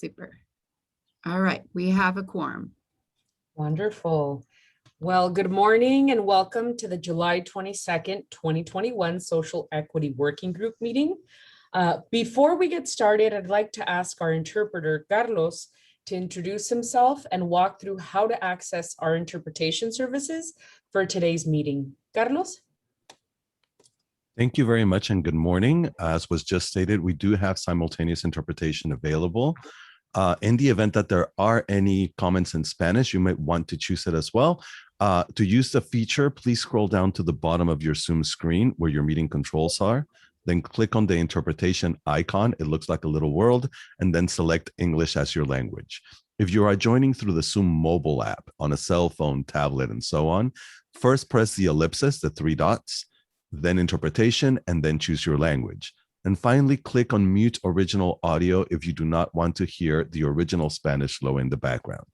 Super. All right, we have a quorum. Wonderful. Well, good morning and welcome to the July 22nd, 2021 Social Equity Working Group meeting. Before we get started, I'd like to ask our interpreter, Carlos, to introduce himself and walk through how to access our interpretation services for today's meeting. Carlos? Thank you very much and good morning. As was just stated, we do have simultaneous interpretation available. In the event that there are any comments in Spanish, you might want to choose it as well. To use the feature, please scroll down to the bottom of your Zoom screen where your meeting controls are. Then click on the interpretation icon. It looks like a little world, and then select English as your language. If you are joining through the Zoom mobile app on a cell phone, tablet, and so on, first press the ellipsis, the three dots, then interpretation, and then choose your language. And finally, click on mute original audio if you do not want to hear the original Spanish flow in the background.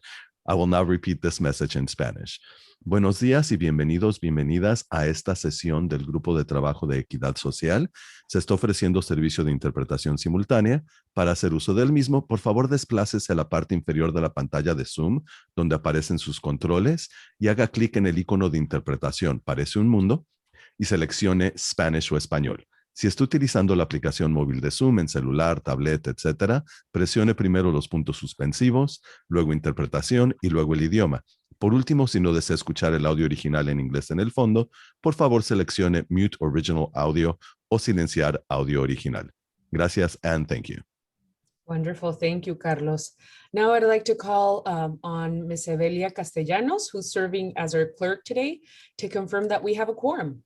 I will now repeat this message in Spanish. Buenos días y bienvenidos, bienvenidas a esta sesión del Grupo de Trabajo de Equidad Social. Se está ofreciendo servicio de interpretación simultánea. Para hacer uso del mismo, por favor desplácese a la parte inferior de la pantalla de Zoom, donde aparecen sus controles, y haga clic en el icono de interpretación. Parece un mundo, y seleccione Spanish o español. Si está utilizando la aplicación móvil de Zoom en celular, tableta, etcétera, presione primero los puntos suspensivos, luego interpretación y luego el idioma. Por último, si no desea escuchar el audio original en inglés en el fondo, por favor seleccione Mute Original Audio o silenciar audio original. Gracias and thank you. Wonderful. Thank you, Carlos. Now I'd like to call on Ms. Evelia Castellanos, who's serving as our clerk today, to confirm that we have a quorum.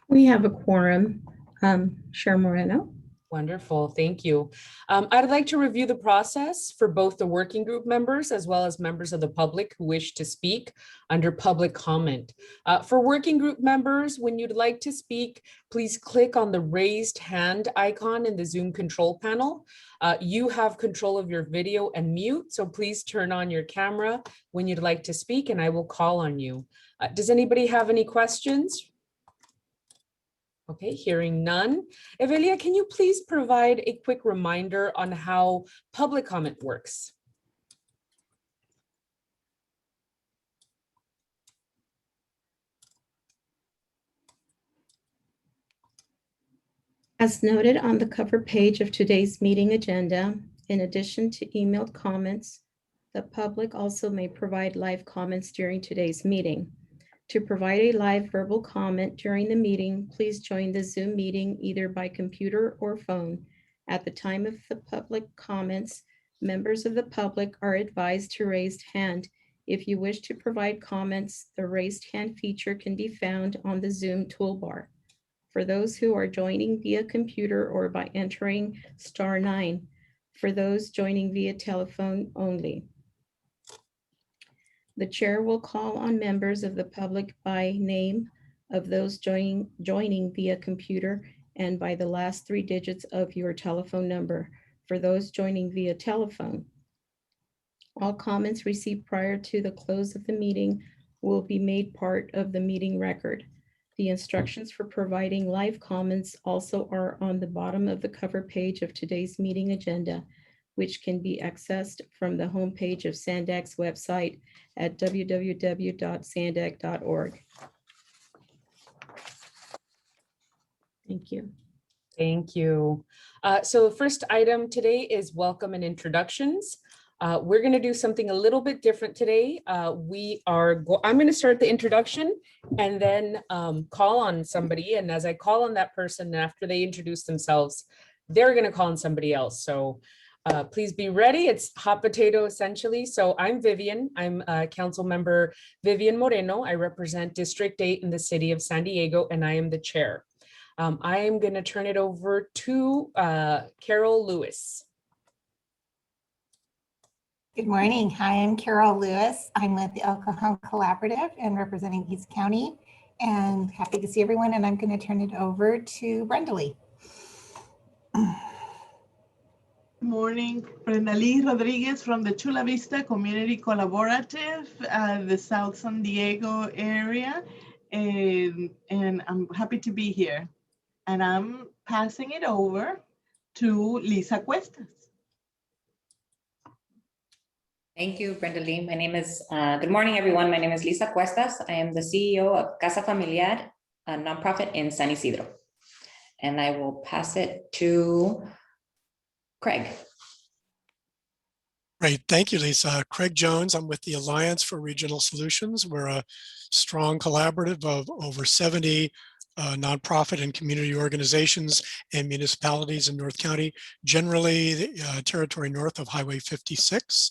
We have a quorum. Chair Moreno. Wonderful, thank you. I'd like to review the process for both the working group members as well as members of the public who wish to speak under public comment. For working group members, when you'd like to speak, please click on the raised hand icon in the Zoom control panel. You have control of your video and mute, so please turn on your camera when you'd like to speak and I will call on you. Does anybody have any questions? Okay, hearing none. Evelia, can you please provide a quick reminder on how public comment works? As noted on the cover page of today's meeting agenda, in addition to emailed comments, the public also may provide live comments during today's meeting. To provide a live verbal comment during the meeting, please join the Zoom meeting either by computer or phone. At the time of the public comments, members of the public are advised to raise hand. If you wish to provide comments, the raised hand feature can be found on the Zoom toolbar. For those who are joining via computer or by entering *9, for those joining via telephone only. The chair will call on members of the public by name of those joining via computer and by the last 3 digits of your telephone number for those joining via telephone. All comments received prior to the close of the meeting will be made part of the meeting record. The instructions for providing live comments also are on the bottom of the cover page of today's meeting agenda, which can be accessed from the homepage of SANDAC's website at www.sandac.org. Thank you. Thank you. So the first item today is welcome and introductions. We're going to do something a little bit different today. I'm going to start the introduction and then call on somebody. And as I call on that person, after they introduce themselves, they're going to call on somebody else. So please be ready. It's hot potato essentially. So I'm Vivian. I'm Council Member Vivian Moreno. I represent District 8 in the city of San Diego, and I am the chair. I am going to turn it over to Carol Lewis. Good morning. Hi, I'm Carol Lewis. I'm with the El Cajon Collaborative and representing East County, and happy to see everyone. And I'm going to turn it over to Brenda Lee. Good morning, Brenda Lee Rodriguez from the Chula Vista Community Collaborative, the South San Diego area, and I'm happy to be here. And I'm passing it over to Lisa Cuestas. Thank you, Brenda Lee. My name is, good morning, everyone. My name is Lisa Cuestas. I am the CEO of Casa Familiar, a nonprofit in San Ysidro. And I will pass it to Craig. Great, thank you, Lisa. Craig Jones, I'm with the Alliance for Regional Solutions. We're a strong collaborative of over 70 nonprofit and community organizations and municipalities in North County, generally the territory north of Highway 56.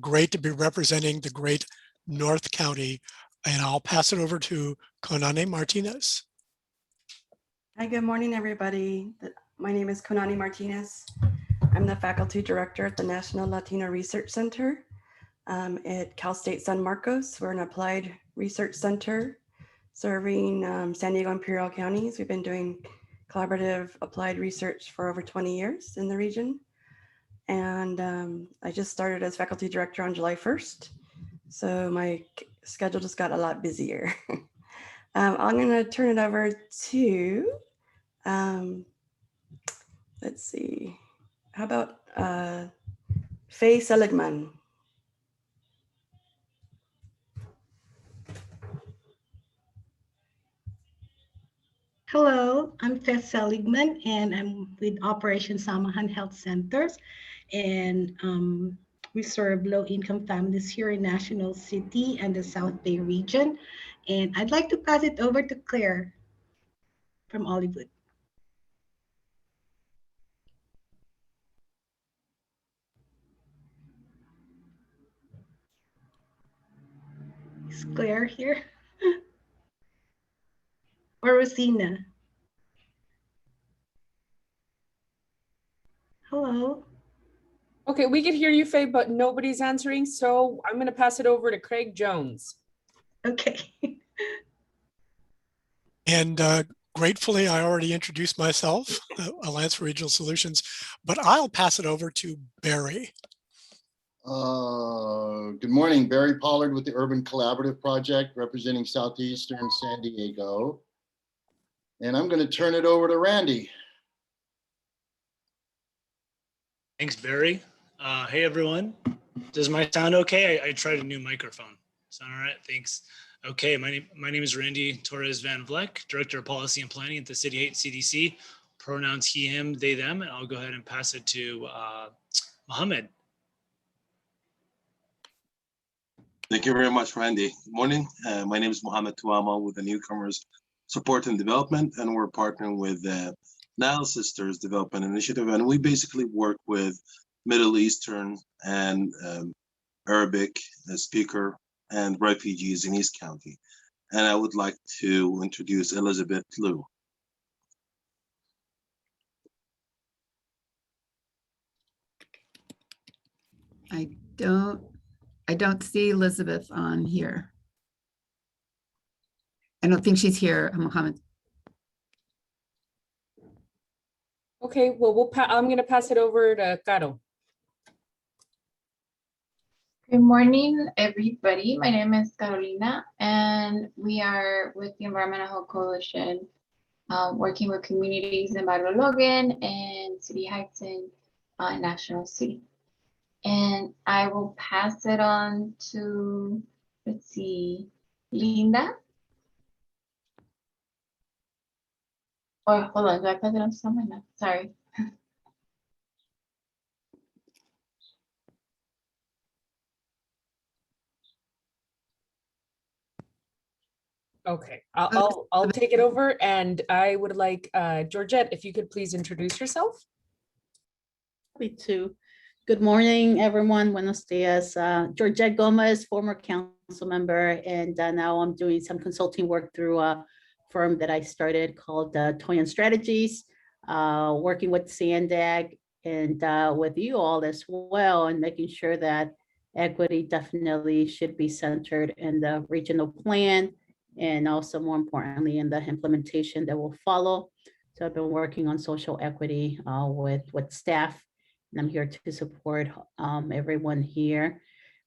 Great to be representing the great North County, and I'll pass it over to Cheyenne Martinez. Hi, good morning, everybody. My name is Cheyenne Martinez. I'm the faculty director at the National Latino Research Center at Cal State San Marcos. We're an applied research center serving San Diego and Imperial counties. We've been doing collaborative applied research for over 20 years in the region. And I just started as faculty director on July 1st. So my schedule just got a lot busier. I'm gonna turn it over to, let's see, how about Faye Seligman? Hello, I'm Faye Seligman, and I'm with Operation Samahan Health Centers. And we serve low-income families here in National City and the South Bay region. And I'd like to pass it over to Claire from Hollywood. Is Claire here? Or Rosina? Hello. Okay, we can hear you, Faye, but nobody's answering. So I'm going to pass it over to Craig Jones. Okay. And gratefully, I already introduced myself, Alliance for Regional Solutions, but I'll pass it over to Barry. Good morning, Barry Pollard with the Urban Collaborative Project, representing Southeastern San Diego. And I'm going to turn it over to Randy. Thanks, Barry. Hey, everyone. Does my sound okay? I tried a new microphone. Sound all right? Thanks. Okay, my name is Randy Torres Van Vleck, Director of Policy and Planning at the City 8 CDC. Pronouns he, him, they, them, and I'll go ahead and pass it to Mohammed. Thank you very much, Randy. Good morning. My name is Mohammed Tuama with the Newcomers Support and Development, and we're partnering with Nile Sisters Development Initiative, and we basically work with Middle Eastern and Arabic speaker and refugees in East County. And I would like to introduce Elizabeth Liu. I don't see Elizabeth on here. I don't think she's here, Mohammed. Okay, well, I'm going to pass it over to Caro. Good morning, everybody. My name is Carolina, and we are with the Environmental Health Coalition, working with communities in Barrio Logan and City Heights and National City. And I will pass it on to, let's see, Linda. Or hold on, do I pass it on to someone? No, sorry. Okay, I'll take it over, and I would like Georgette, if you could please introduce yourself. Happy to. Good morning, everyone. Buenos dias. Georgette Gomez, former council member, and now I'm doing some consulting work through a firm that I started called Toyan Strategies, working with Sandag and with you all as well, and making sure that equity definitely should be centered in the regional plan, and also more importantly in the implementation that will follow. So I've been working on social equity with staff, and I'm here to support everyone here.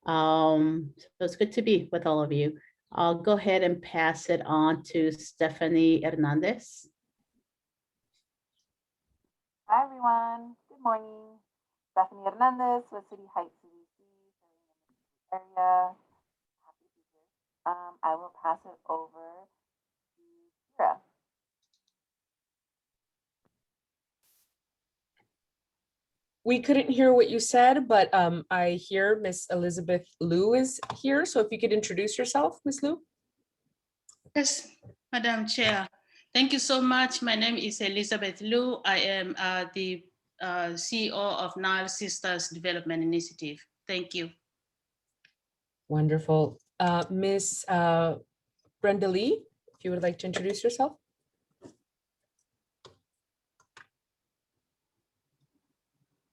So it's good to be with all of you. I'll go ahead and pass it on to Stephanie Hernandez. Hi, everyone. Good morning. Stephanie Hernandez with City Heights CDC, area. Happy to be here. I will pass it over to Kira. We couldn't hear what you said, but I hear Miss Elizabeth Liu is here. So if you could introduce yourself, Miss Liu. Yes, Madam Chair. Thank you so much. My name is Elizabeth Liu. I am the CEO of Nile Sisters Development Initiative. Thank you. Wonderful. Miss Brenda Lee, if you would like to introduce yourself.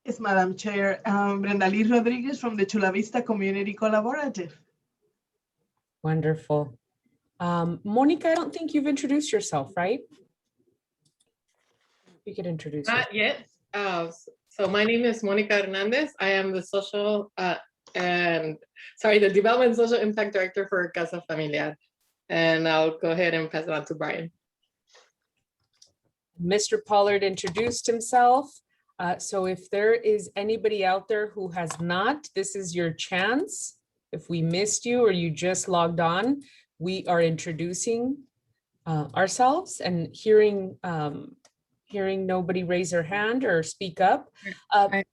Yes, Madam Chair. Brenda Lee Rodriguez from the Chula Vista Community Collaborative. Wonderful. Monica, I don't think you've introduced yourself, right? You could introduce yourself. Not yet. So my name is Monica Hernandez. I am the the Development Social Impact Director for Casa Familiar. And I'll go ahead and pass it on to Brian. Mr. Pollard introduced himself. So if there is anybody out there who has not, this is your chance. If we missed you or you just logged on, we are introducing ourselves and hearing nobody raise their hand or speak up. I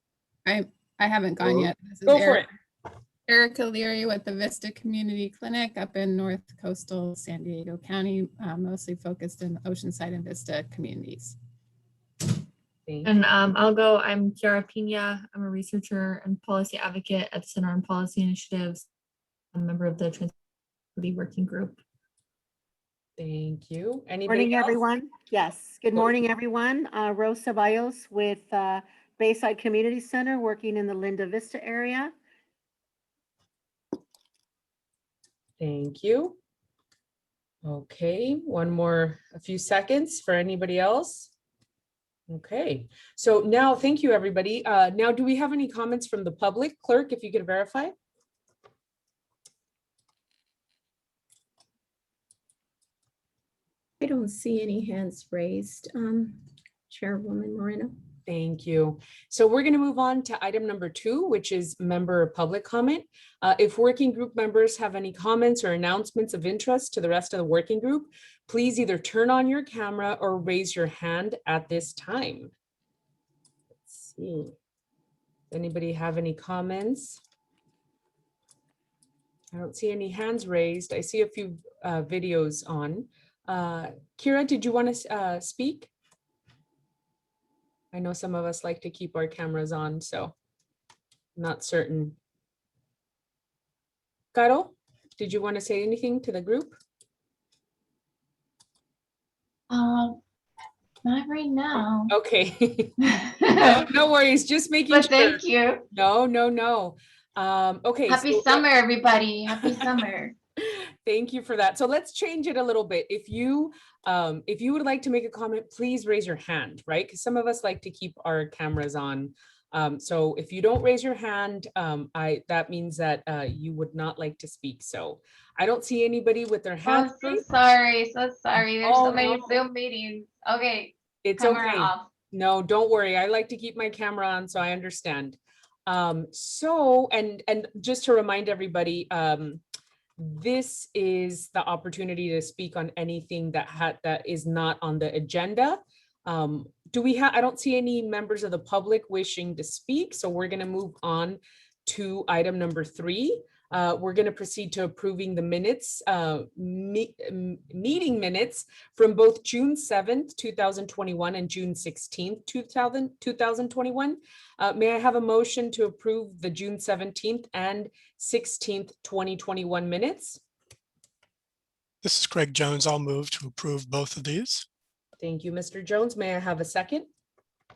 haven't gone yet. This is Go for it. Erica Leary with the Vista Community Clinic up in North Coastal San Diego County, mostly focused in Oceanside and Vista communities. And I'll go. I'm Chiara Pina. I'm a researcher and policy advocate at the Center on Policy Initiatives. I'm a member of the Transit Working Group. Thank you. Anybody Morning, else? everyone. Yes. Good morning, everyone. Rose Ceballos with Bayside Community Center, working in the Linda Vista area. Thank you. Okay, a few seconds for anybody else. Okay, so now, thank you, everybody. Now, do we have any comments from the public? Clerk, if you could verify. I don't see any hands raised. Chairwoman Moreno. Thank you. So we're going to move on to item number 2, which is member public comment. If working group members have any comments or announcements of interest to the rest of the working group, please either turn on your camera or raise your hand at this time. Let's see. Anybody have any comments? I don't see any hands raised. I see a few videos on. Kira, did you want to speak? I know some of us like to keep our cameras on, so I'm not certain. Caro, did you want to say anything to the group? Not right now. Okay. No worries, just making sure. Thank you. No. Okay. Happy summer, everybody. Happy summer. Thank you for that. So let's change it a little bit. If you would like to make a comment, please raise your hand, right? Because some of us like to keep our cameras on. So if you don't raise your hand, that means that you would not like to speak. So I don't see anybody with their hand. Oh, so sorry. There's so many Zoom meetings. Okay. It's camera okay. Off. No, don't worry. I like to keep my camera on, so I understand. So, and just to remind everybody, this is the opportunity to speak on anything that is not on the agenda. Do we have, I don't see any members of the public wishing to speak, so we're going to move on to item number 3. We're going to proceed to approving the minutes, meeting minutes from both June 7th, 2021 and June 16th, 2021. May I have a motion to approve the June 17th and 16th, 2021 minutes? This is Craig Jones. I'll move to approve both of these. Thank you, Mr. Jones. May I have a second?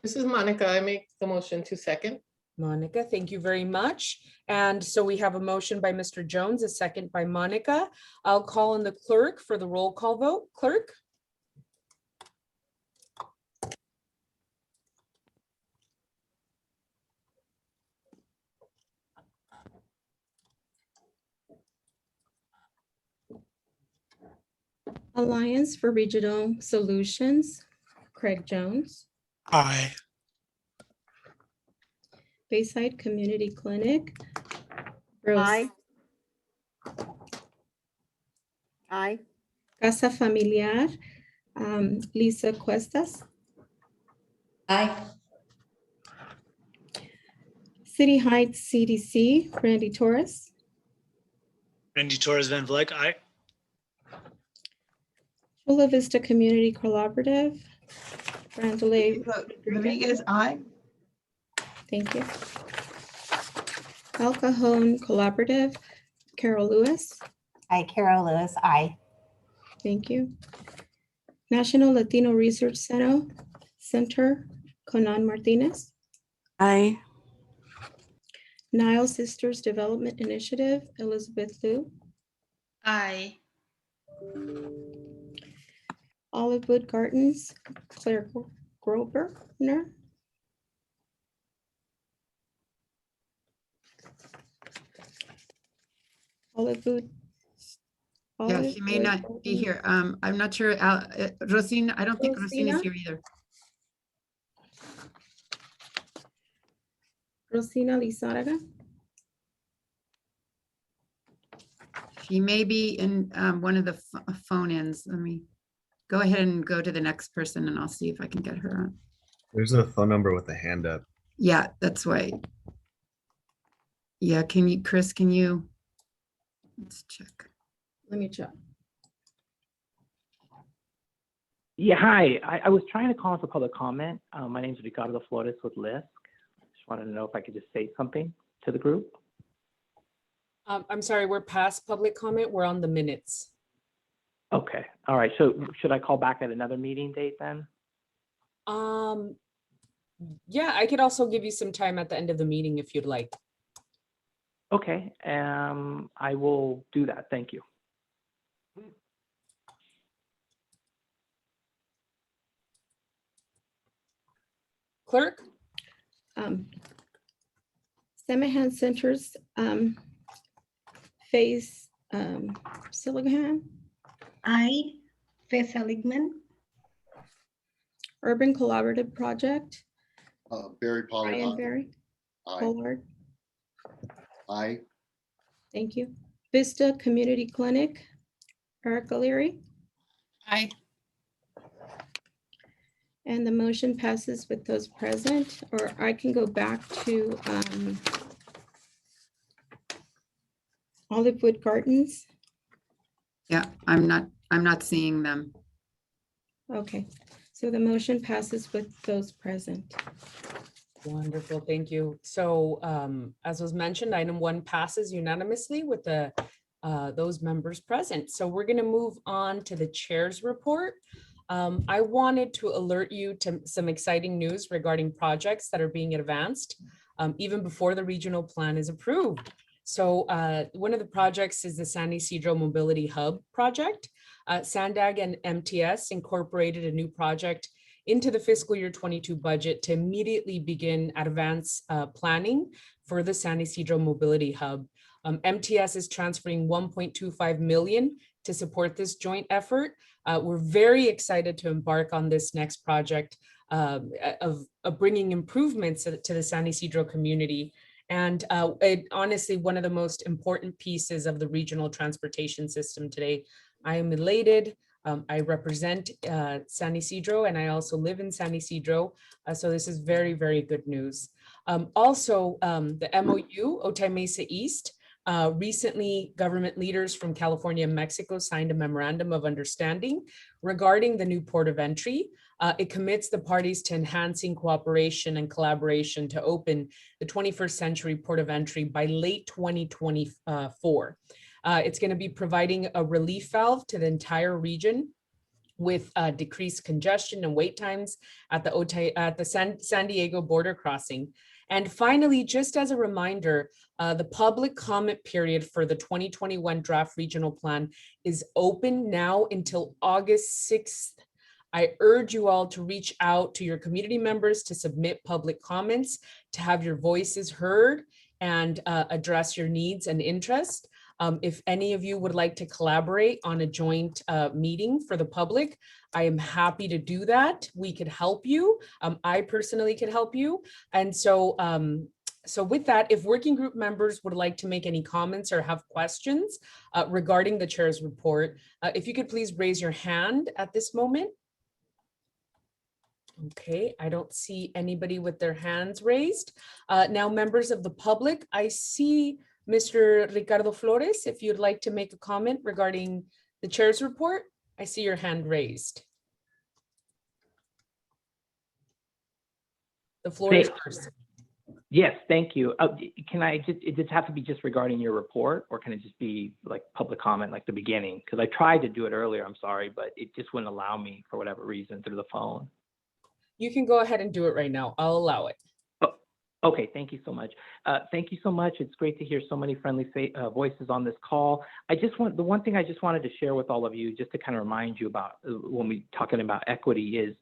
This is Monica. I make the motion to second. Monica, thank you very much. And so we have a motion by Mr. Jones, a second by Monica. I'll call on the clerk for the roll call vote. Clerk? Alliance for Regional Solutions, Craig Jones. Aye. Bayside Community Clinic. Rose. Aye. Aye. Casa Familiar, Lisa Cuestas. Aye. City Heights CDC, Randy Torres. Randy Torres Van Vleck, aye. Chula Vista Community Collaborative, Brandolay Rodriguez, aye. Thank you. El Cajon Collaborative, Carol Lewis. Aye, Carol Lewis, aye. Thank you. National Latino Research Center, Conan Martinez. Aye. Nile Sisters Development Initiative, Elizabeth Liu. Aye. Olivewood Gardens, Claire Grosvenor. Olivewood. Yeah, she may not be here. I'm not sure. Rosina, I don't think Rosina is here either. Rosina Lizarraga. She may be in one of the phone ins. Let me go ahead and go to the next person and I'll see if I can get her on. There's a phone number with a hand up. Yeah, that's why. Yeah, can you, Chris, can you? Let's check. Let me check. Yeah, hi. I was trying to call for public comment. My name is Ricardo Flores with LISC. Just wanted to know if I could just say something to the group. I'm sorry, we're past public comment. We're on the minutes. Okay, all right. So should I call back at another meeting date then? Yeah, I could also give you some time at the end of the meeting if you'd like. Okay, I will do that. Thank you. Clerk? Semahan Centers, Faith Silligan. Aye. Faith Seligman. Urban Collaborative Project, Barry Pollard. Ryan Aye. Berry. Aye. Pollard. Aye. Thank you. Vista Community Clinic, Erica Leary. Aye. And the motion passes with those present, or I can go back to Olivewood Gardens. Yeah, I'm not seeing them. Okay, so the motion passes with those present. Wonderful, thank you. So as was mentioned, item 1 passes unanimously with those members present. So we're going to move on to the chair's report. I wanted to alert you to some exciting news regarding projects that are being advanced even before the regional plan is approved. So one of the projects is the San Ysidro Mobility Hub project. SANDAG and MTS incorporated a new project into the fiscal year 22 budget to immediately begin advance planning for the San Ysidro Mobility Hub. MTS is transferring 1.25 million to support this joint effort. We're very excited to embark on this next project of bringing improvements to the San Ysidro community. And honestly, one of the most important pieces of the regional transportation system today. I am elated. I represent San Ysidro and I also live in San Ysidro. So this is very, very good news. Also, the MOU, Otay Mesa East, recently government leaders from California and Mexico signed a memorandum of understanding regarding the new port of entry. It commits the parties to enhancing cooperation and collaboration to open the 21st century port of entry by late 2024. It's going to be providing a relief valve to the entire region with decreased congestion and wait times at the San Diego border crossing. And finally, just as a reminder, the public comment period for the 2021 draft regional plan is open now until August 6th. I urge you all to reach out to your community members to submit public comments, to have your voices heard and address your needs and interests. If any of you would like to collaborate on a joint meeting for the public, I am happy to do that. We could help you. I personally could help you. And so So with that, if working group members would like to make any comments or have questions regarding the chair's report, if you could please raise your hand at this moment. Okay, I don't see anybody with their hands raised. Now, members of the public, I see Mr. Ricardo Flores. If you'd like to make a comment regarding the chair's report, I see your hand raised. The floor is yours. Yes, thank you. Can I just, it just have to be just regarding your report, or can it just be like public comment, like the beginning? Because I tried to do it earlier, I'm sorry, but it just wouldn't allow me for whatever reason through the phone. You can go ahead and do it right now. I'll allow it. Oh, okay, thank you so much. Thank you so much. It's great to hear so many friendly voices on this call. The one thing I just wanted to share with all of you, just to kind of remind you about when we're talking about equity is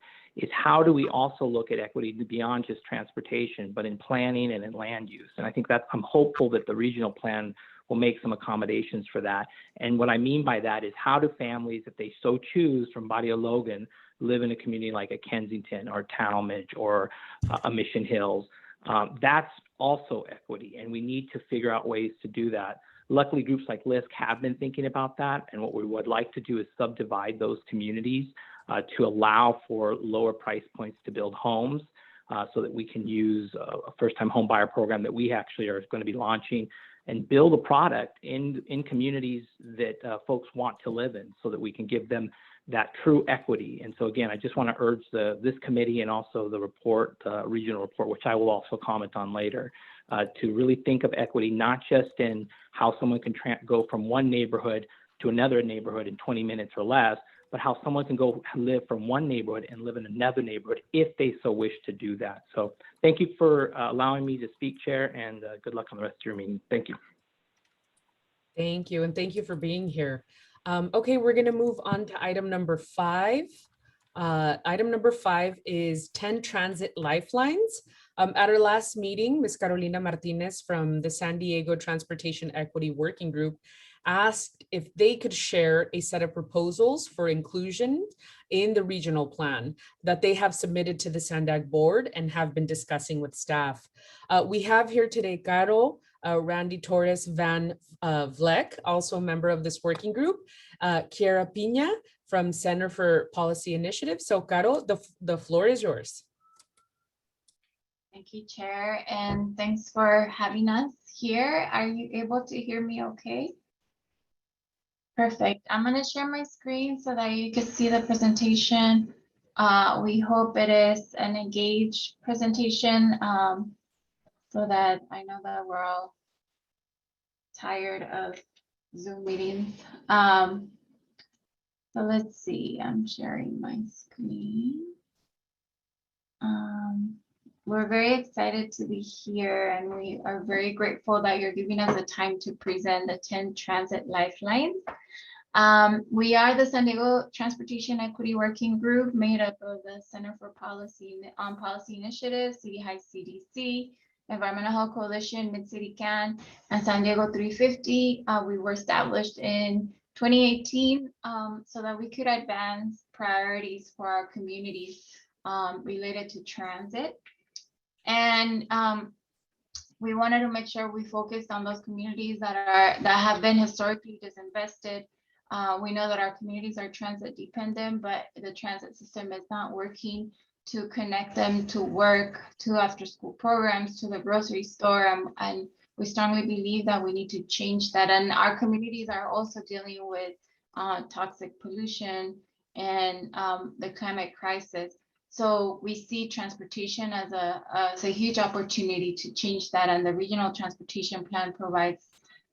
how do we also look at equity beyond just transportation, but in planning and in land use. And I think that I'm hopeful that the regional plan will make some accommodations for that. And what I mean by that is, how do families, if they so choose, from Barrio Logan, live in a community like a Kensington or Talmadge or a Mission Hills? That's also equity, and we need to figure out ways to do that. Luckily, groups like LISC have been thinking about that, and what we would like to do is subdivide those communities to allow for lower price points to build homes, so that we can use a first-time home buyer program that we actually are going to be launching, and build a product in communities that folks want to live in, so that we can give them that true equity. And so again, I just want to urge this committee and also the report, the regional report, which I will also comment on later, to really think of equity, not just in how someone can go from one neighborhood to another neighborhood in 20 minutes or less, but how someone can go live from one neighborhood and live in another neighborhood if they so wish to do that. So thank you for allowing me to speak, Chair, and good luck on the rest of your meeting. Thank you. Thank you, and thank you for being here. Okay, we're going to move on to item number 5. Item number 5 is 10 Transit Lifelines. At our last meeting, Ms. Carolina Martinez from the San Diego Transportation Equity Working Group asked if they could share a set of proposals for inclusion in the regional plan that they have submitted to the SANDAG board and have been discussing with staff. We have here today Caro Randy Torres Van Vleck, also a member of this working group, Kiara Pina from Center for Policy Initiative. So Caro, the floor is yours. Thank you, Chair, and thanks for having us here. Are you able to hear me okay? Perfect. I'm going to share my screen so that you can see the presentation. We hope it is an engaged presentation, so that I know that we're all tired of Zoom meetings. So let's see, I'm sharing my screen. We're very excited to be here, and we are very grateful that you're giving us the time to present the 10 Transit Lifelines. We are the San Diego Transportation Equity Working Group, made up of the Center for Policy Initiatives, City High CDC, Environmental Health Coalition, Mid-City CAN, and San Diego 350. We were established in 2018 so that we could advance priorities for our communities related to transit. And we wanted to make sure we focused on those communities that have been historically disinvested. We know that our communities are transit dependent, but the transit system is not working to connect them to work, to after school programs, to the grocery store. And we strongly believe that we need to change that. And our communities are also dealing with toxic pollution and the climate crisis. So we see transportation as a huge opportunity to change that, and the regional transportation plan provides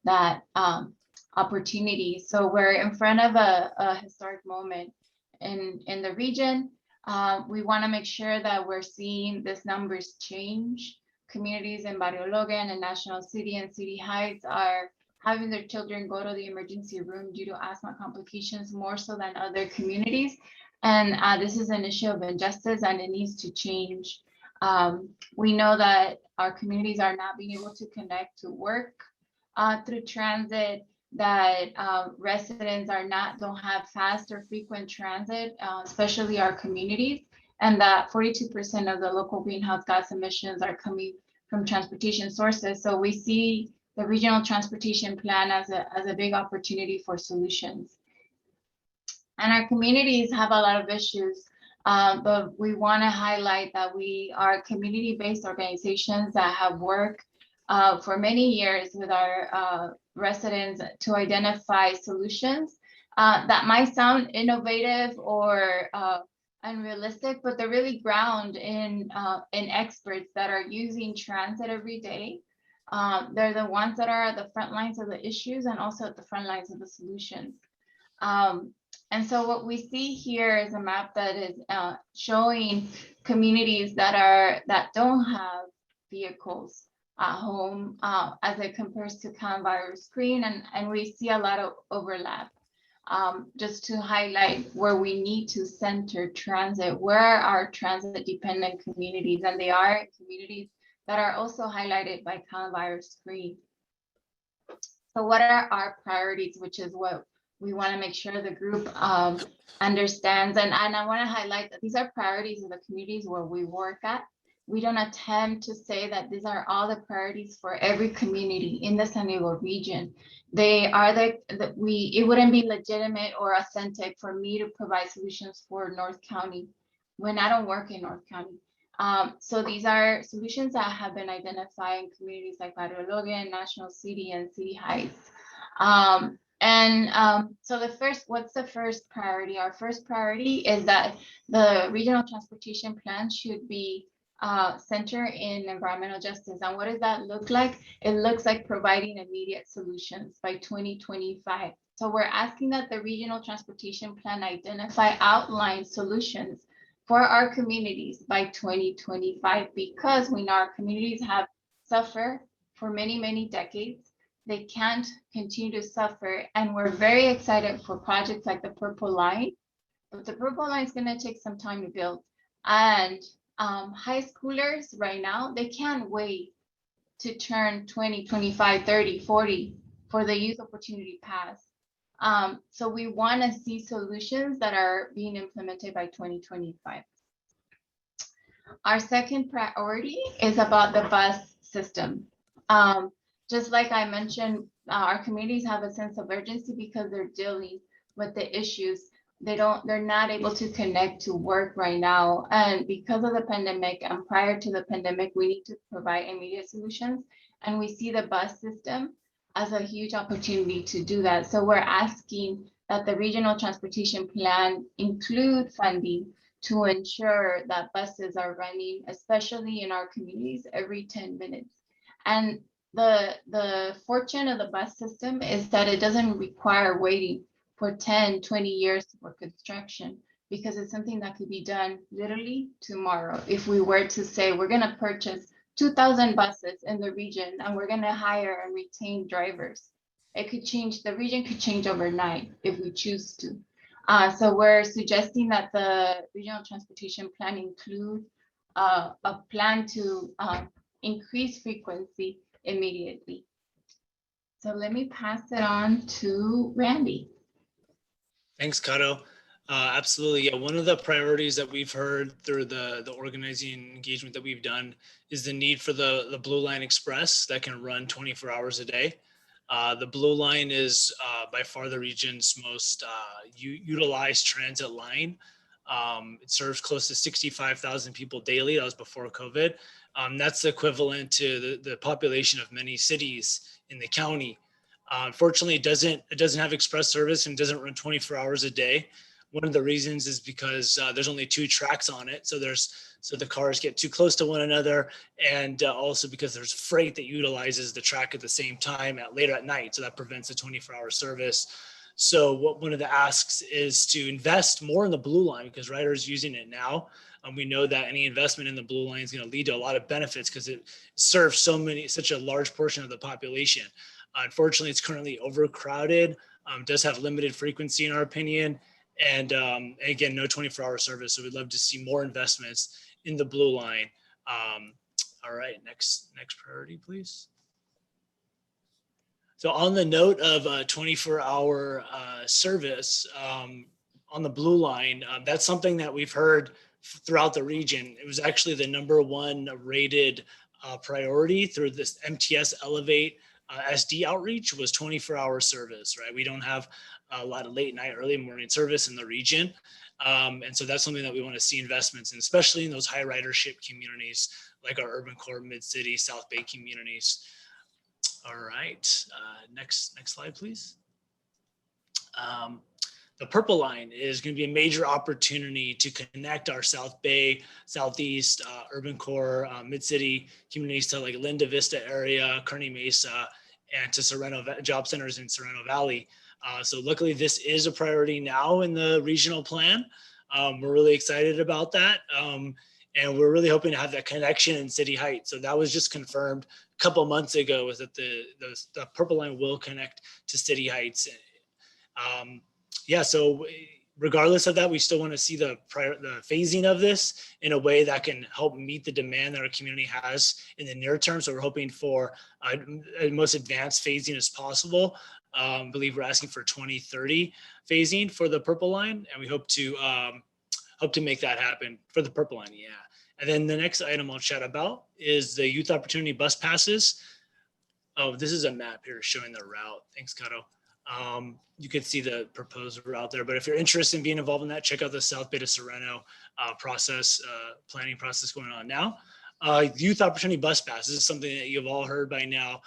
that opportunity. So we're in front of a historic moment in the region. We want to make sure that we're seeing these numbers change. Communities in Barrio Logan and National City and City Heights are having their children go to the emergency room due to asthma complications more so than other communities. And this is an issue of injustice, and it needs to change. We know that our communities are not being able to connect to work through transit, that residents don't have fast or frequent transit, especially our communities, and that 42% of the local greenhouse gas emissions are coming from transportation sources. So we see the regional transportation plan as a big opportunity for solutions. And our communities have a lot of issues, but we want to highlight that we are community-based organizations that have worked for many years with our residents to identify solutions that might sound innovative or unrealistic, but they're really grounded in experts that are using transit every day. They're the ones that are at the front lines of the issues and also at the front lines of the solutions. And so what we see here is a map that is showing communities that don't have vehicles at home as it compares to kind of our screen, and we see a lot of overlap. Just to highlight where we need to center transit, where are transit dependent communities, and they are communities that are also highlighted by kind of our screen. So what are our priorities, which is what we want to make sure the group understands. And I want to highlight that these are priorities of the communities where we work at. We don't attempt to say that these are all the priorities for every community in the San Diego region. They are it wouldn't be legitimate or authentic for me to provide solutions for North County when I don't work in North County. So these are solutions that have been identified in communities like Barrio Logan, National City, and City Heights. So what's the first priority? Our first priority is that the regional transportation plan should be centered in environmental justice. And what does that look like? It looks like providing immediate solutions by 2025. So we're asking that the regional transportation plan outline solutions for our communities by 2025, because we know our communities have suffered for many, many decades. They can't continue to suffer. And we're very excited for projects like the Purple Line, but the Purple Line is going to take some time to build. And high schoolers right now, they can't wait to turn 20, 25, 30, 40 for the Youth Opportunity Pass. So we want to see solutions that are being implemented by 2025. Our second priority is about the bus system. Just like I mentioned, our communities have a sense of urgency because they're dealing with the issues. They're not able to connect to work right now. And because of the pandemic and prior to the pandemic, we need to provide immediate solutions. And we see the bus system as a huge opportunity to do that. So we're asking that the regional transportation plan include funding to ensure that buses are running, especially in our communities, every 10 minutes. And the fortune of the bus system is that it doesn't require waiting for 10, 20 years for construction, because it's something that could be done literally tomorrow. If we were to say we're going to purchase 2,000 buses in the region and we're going to hire and retain drivers, it could change, the region could change overnight if we choose to. So we're suggesting that the regional transportation plan include a plan to increase frequency immediately. So let me pass it on to Randy. Thanks, Caro. Absolutely. Yeah, one of the priorities that we've heard through the organizing engagement that we've done is the need for the Blue Line Express that can run 24 hours a day. The Blue Line is by far the region's most utilized transit line. It serves close to 65,000 people daily. That was before COVID. That's equivalent to the population of many cities in the county. Unfortunately, it doesn't have express service and doesn't run 24 hours a day. One of the reasons is because there's only 2 tracks on it. So the cars get too close to one another. And also because there's freight that utilizes the track at the same time later at night. So that prevents a 24-hour service. So one of the asks is to invest more in the Blue Line, because riders using it now. We know that any investment in the Blue Line is going to lead to a lot of benefits because it serves such a large portion of the population. Unfortunately, it's currently overcrowded, does have limited frequency in our opinion, and again, no 24-hour service. So we'd love to see more investments in the Blue Line. All right, next priority, please. So on the note of 24-hour service on the Blue Line, that's something that we've heard throughout the region. It was actually the #1 rated priority through this MTS Elevate SD outreach was 24-hour service, right? We don't have a lot of late night, early morning service in the region. And so that's something that we want to see investments in, especially in those high ridership communities like our urban core, mid-city, South Bay communities. All right, next slide, please. The Purple Line is going to be a major opportunity to connect our South Bay, Southeast, urban core, mid-city communities to like Linda Vista area, Kearney Mesa, and to Sorrento job centers in Sorrento Valley. So luckily this is a priority now in the regional plan. We're really excited about that. And we're really hoping to have that connection in City Heights. So that was just confirmed a couple months ago, was that the Purple Line will connect to City Heights. Yeah, so regardless of that, we still want to see the phasing of this in a way that can help meet the demand that our community has in the near term. So we're hoping for a most advanced phasing as possible. I believe we're asking for 2030 phasing for the Purple Line, and we hope to make that happen for the Purple Line. Yeah. And then the next item I'll chat about is the Youth Opportunity Bus Passes. Oh, this is a map here showing the route. Thanks, Caro. You can see the proposed route there, but if you're interested in being involved in that, check out the South Bay to Sorrento planning process going on now. Youth Opportunity Bus Pass is something that you've all heard by now.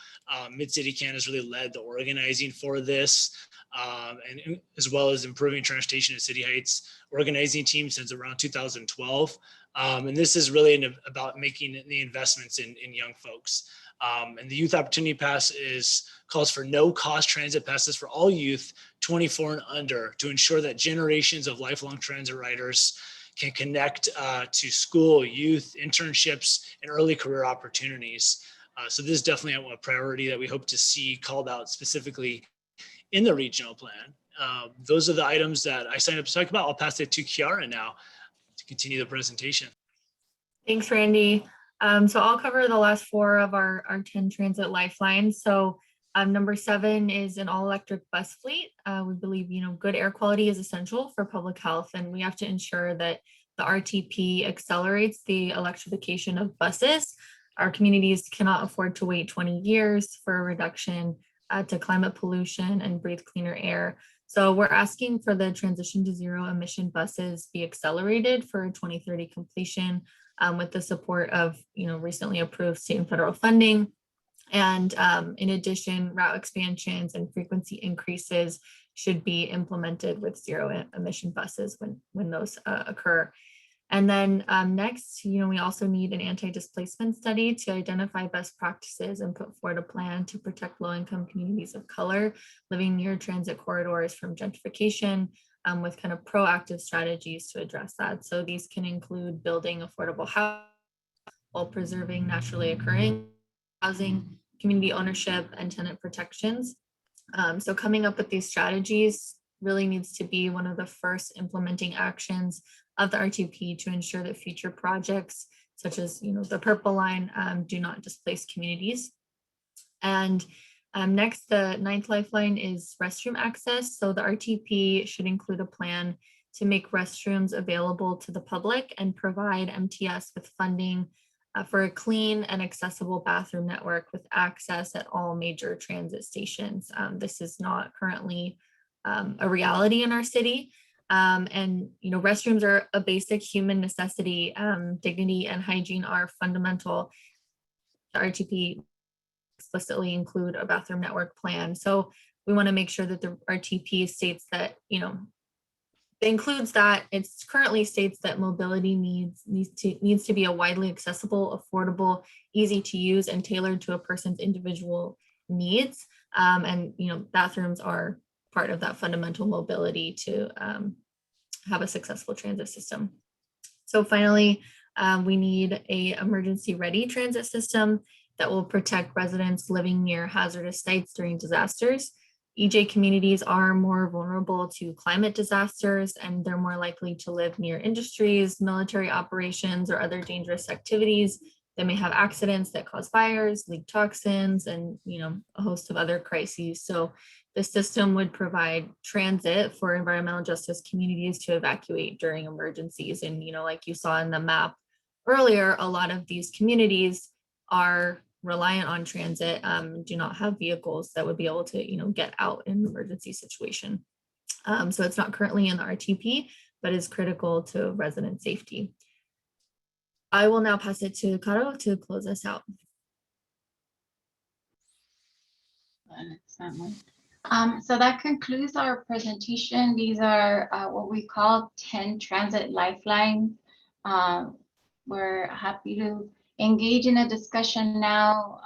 Mid-City Can has really led the organizing for this, and as well as improving transportation at City Heights organizing team since around 2012. And this is really about making the investments in young folks. And the Youth Opportunity Pass calls for no-cost transit passes for all youth 24 and under to ensure that generations of lifelong transit riders can connect to school, youth, internships, and early career opportunities. So this is definitely a priority that we hope to see called out specifically in the regional plan. Those are the items that I signed up to talk about. I'll pass it to Kiara now to continue the presentation. Thanks, Randy. So I'll cover the last 4 of our 10 transit lifelines. So number 7 is an all-electric bus fleet. We believe, good air quality is essential for public health, and we have to ensure that the RTP accelerates the electrification of buses. Our communities cannot afford to wait 20 years for a reduction to climate pollution and breathe cleaner air. So we're asking for the transition to zero emission buses be accelerated for 2030 completion with the support of, recently approved state and federal funding. And in addition, route expansions and frequency increases should be implemented with zero emission buses when those occur. And then next, we also need an anti-displacement study to identify best practices and put forward a plan to protect low-income communities of color living near transit corridors from gentrification, with kind of proactive strategies to address that. So these can include building affordable housing while preserving naturally occurring housing, community ownership, and tenant protections. So coming up with these strategies really needs to be one of the first implementing actions of the RTP to ensure that future projects such as the Purple Line do not displace communities. And next, the 9th lifeline is restroom access. So the RTP should include a plan to make restrooms available to the public and provide MTS with funding for a clean and accessible bathroom network with access at all major transit stations. This is not currently a reality in our city. And restrooms are a basic human necessity. Dignity and hygiene are fundamental. The RTP explicitly include a bathroom network plan. So we want to make sure that the RTP states that, it includes that. It currently states that mobility needs to be a widely accessible, affordable, easy to use, and tailored to a person's individual needs. And bathrooms are part of that fundamental mobility to have a successful transit system. So finally, we need a emergency ready transit system that will protect residents living near hazardous sites during disasters. EJ communities are more vulnerable to climate disasters, and they're more likely to live near industries, military operations, or other dangerous activities that may have accidents that cause fires, leak toxins, and a host of other crises. So the system would provide transit for environmental justice communities to evacuate during emergencies. And like you saw in the map earlier, a lot of these communities are reliant on transit, do not have vehicles that would be able to, get out in an emergency situation. So it's not currently in the RTP, but is critical to resident safety. I will now pass it to Caro to close us out. So that concludes our presentation. These are what we call 10 Transit Lifelines. We're happy to engage in a discussion now.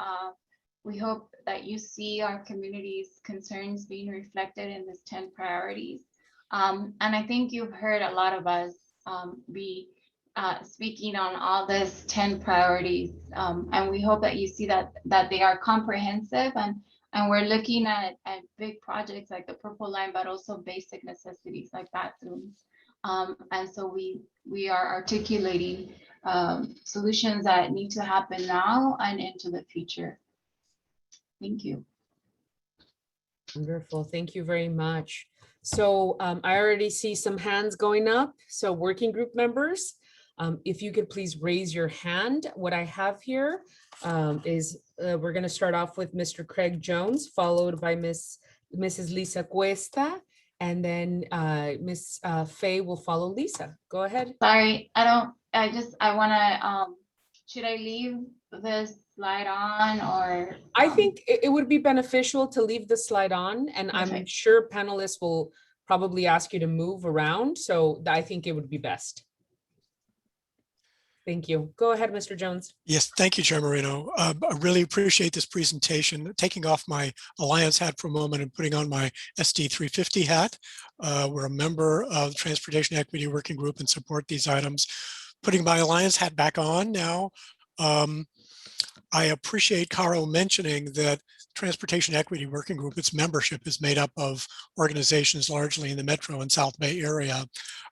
We hope that you see our community's concerns being reflected in this 10 priorities. And I think you've heard a lot of us be speaking on all this 10 priorities. And we hope that you see that they are comprehensive, and we're looking at big projects like the Purple Line, but also basic necessities like bathrooms. And so we are articulating solutions that need to happen now and into the future. Thank you. Wonderful. Thank you very much. So I already see some hands going up. So working group members, if you could please raise your hand. What I have here is we're going to start off with Mr. Craig Jones, followed by Mrs. Lisa Cuesta, and then Miss Faye will follow Lisa. Go ahead. Sorry, I want to, should I leave this slide on, or? I think it would be beneficial to leave the slide on, and Okay. I'm sure panelists will probably ask you to move around. So I think it would be best. Thank you. Go ahead, Mr. Jones. Yes, thank you, Chair Marino. I really appreciate this presentation. Taking off my Alliance hat for a moment and putting on my SD 350 hat. We're a member of the Transportation Equity Working Group and support these items. Putting my Alliance hat back on now, I appreciate Caro mentioning that Transportation Equity Working Group, its membership is made up of organizations largely in the Metro and South Bay area.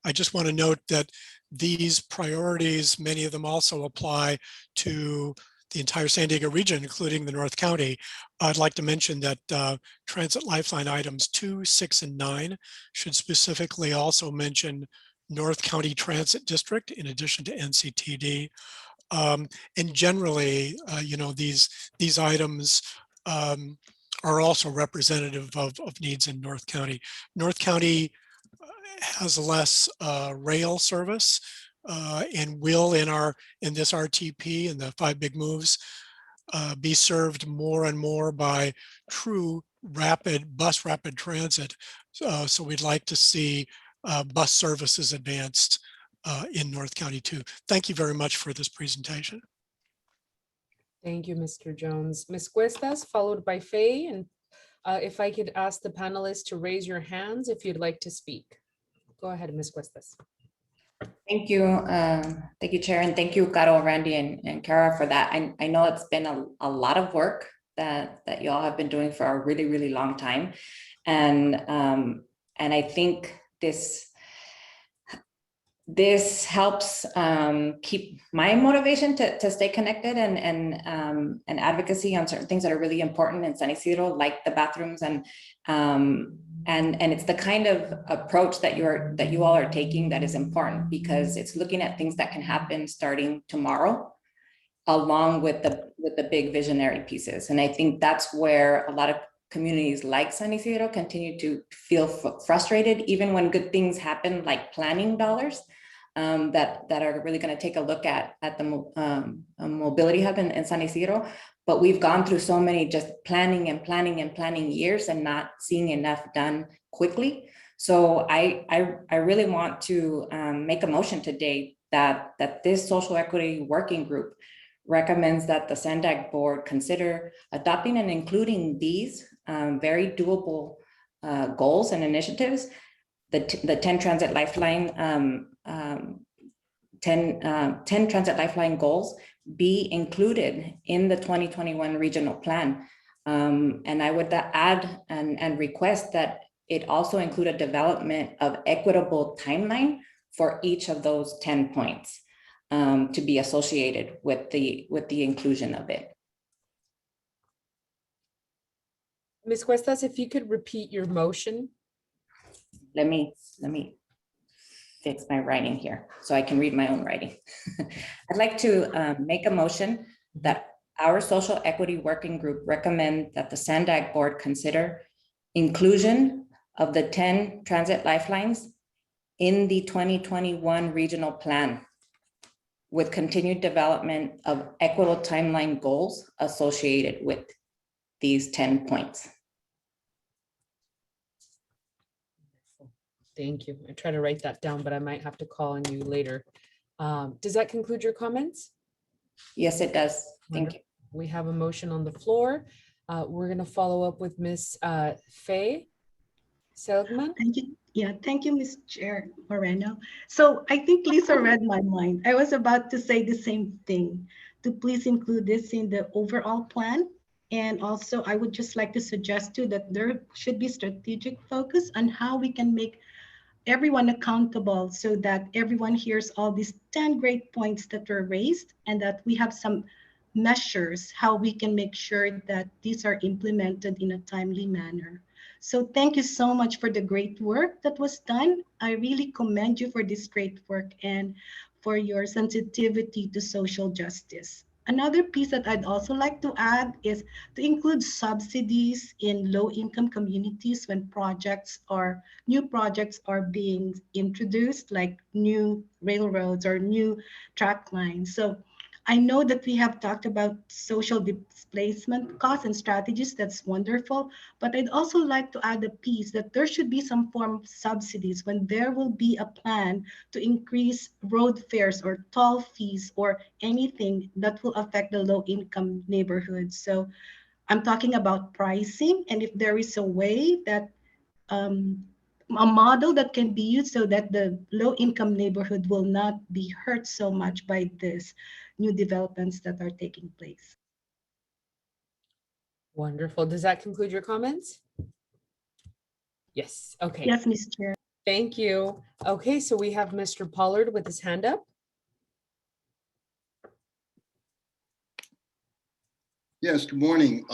I just want to note that these priorities, many of them also apply to the entire San Diego region, including the North County. I'd like to mention that Transit Lifeline items 2, 6, and 9 should specifically also mention North County Transit District in addition to NCTD. And generally, these items are also representative of needs in North County. North County has less rail service and will in this RTP and the 5 big moves be served more and more by true rapid transit. So we'd like to see bus services advanced in North County too. Thank you very much for this presentation. Thank you, Mr. Jones. Ms. Cuestas, followed by Faye. And if I could ask the panelists to raise your hands if you'd like to speak. Go ahead, Ms. Cuestas. Thank you, Chair, and thank you, Caro, Randy, and Kara for that. I know it's been a lot of work that y'all have been doing for a really, really long time, and I think this helps keep my motivation to stay connected and advocacy on certain things that are really important in San Ysidro, like the bathrooms, and it's the kind of approach that you all are taking that is important, because it's looking at things that can happen starting tomorrow, along with the big visionary pieces. And I think that's where a lot of communities like San Ysidro continue to feel frustrated, even when good things happen, like planning dollars that are really going to take a look at the mobility hub in San Ysidro. But we've gone through so many just planning years and not seeing enough done quickly. So I really want to make a motion today that this social equity working group recommends that the SANDAG board consider adopting and including these very doable goals and initiatives, the 10 Transit Lifeline 10 Transit Lifeline goals be included in the 2021 regional plan. And I would add and request that it also include a development of equitable timeline for each of those 10 points to be associated with the inclusion of it. Ms. Cuestas, if you could repeat your motion. Let me fix my writing here so I can read my own writing. I'd like to make a motion that our social equity working group recommend that the SANDAG board consider inclusion of the 10 transit lifelines in the 2021 regional plan with continued development of equitable timeline goals associated with these 10 points. Thank you. I try to write that down, but I might have to call on you later. Does that conclude your comments? Yes, it does. Thank you. We have a motion on the floor. We're going to follow up with Ms. Faye Seligman. Thank you. Yeah, thank you, Ms. Chair Moreno. So I think Lisa read my mind. I was about to say the same thing, to please include this in the overall plan. And also, I would just like to suggest too that there should be strategic focus on how we can make everyone accountable so that everyone hears all these 10 great points that were raised and that we have some measures how we can make sure that these are implemented in a timely manner. So thank you so much for the great work that was done. I really commend you for this great work and for your sensitivity to social justice. Another piece that I'd also like to add is to include subsidies in low-income communities when new projects are being introduced, like new railroads or new track lines. So I know that we have talked about social displacement costs and strategies. That's wonderful. But I'd also like to add a piece that there should be some form of subsidies when there will be a plan to increase road fares or toll fees or anything that will affect the low-income neighborhoods. So I'm talking about pricing, and if there is a way that a model that can be used so that the low-income neighborhood will not be hurt so much by this new developments that are taking place. Wonderful. Does that conclude your comments? Yes. Okay. Yes, Ms. Chair. Thank you. Okay, so we have Mr. Pollard with his hand up. Yes, good morning.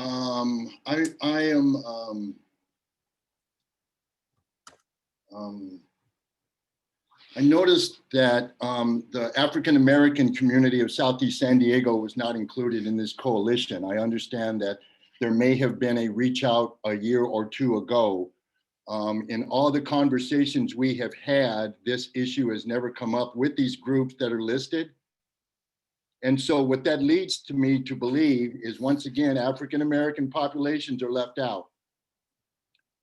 I noticed that the African-American community of Southeast San Diego was not included in this coalition. I understand that there may have been a reach out a year or two ago. In all the conversations we have had, this issue has never come up with these groups that are listed. And so what that leads to me to believe is, once again, African-American populations are left out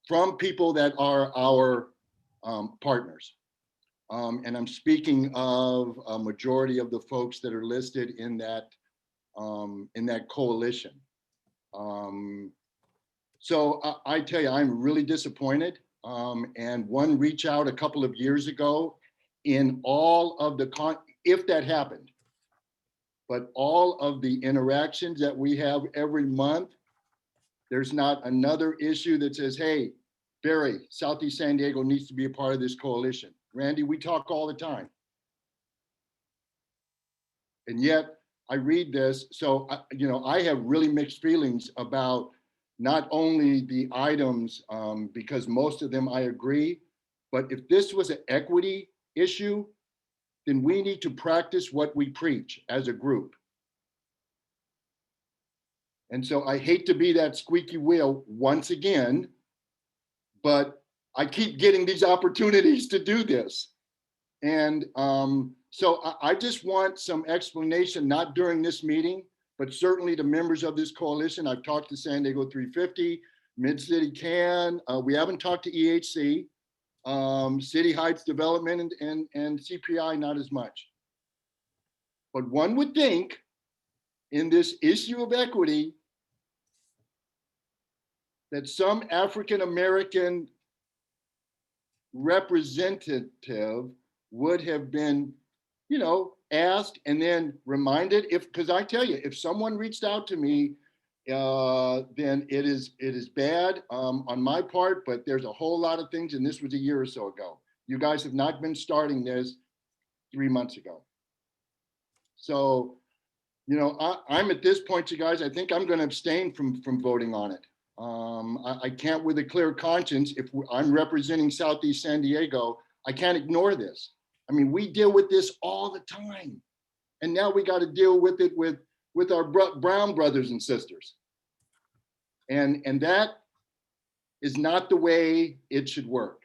from people that are our partners. And I'm speaking of a majority of the folks that are listed in that coalition. So I tell you, I'm really disappointed. And one reach out a couple of years ago in all of the, if that happened, but all of the interactions that we have every month, there's not another issue that says, hey, Barry, Southeast San Diego needs to be a part of this coalition. Randy, we talk all the time. And yet I read this, so I have really mixed feelings about not only the items, because most of them I agree, but if this was an equity issue, then we need to practice what we preach as a group. And so I hate to be that squeaky wheel once again, but I keep getting these opportunities to do this. And so I just want some explanation, not during this meeting, but certainly the members of this coalition. I've talked to San Diego 350, Mid-City CAN. We haven't talked to EHC, City Heights Development and CPI, not as much. But one would think in this issue of equity that some African-American representative would have been, asked and then reminded, because I tell you, if someone reached out to me, then it is bad on my part, but there's a whole lot of things, and this was a year or so ago. You guys have not been starting this 3 months ago. So, I'm at this point, you guys, I think I'm going to abstain from voting on it. I can't with a clear conscience, if I'm representing Southeast San Diego, I can't ignore this. I mean, we deal with this all the time. And now we got to deal with it with with our brown brothers and sisters. And that is not the way it should work.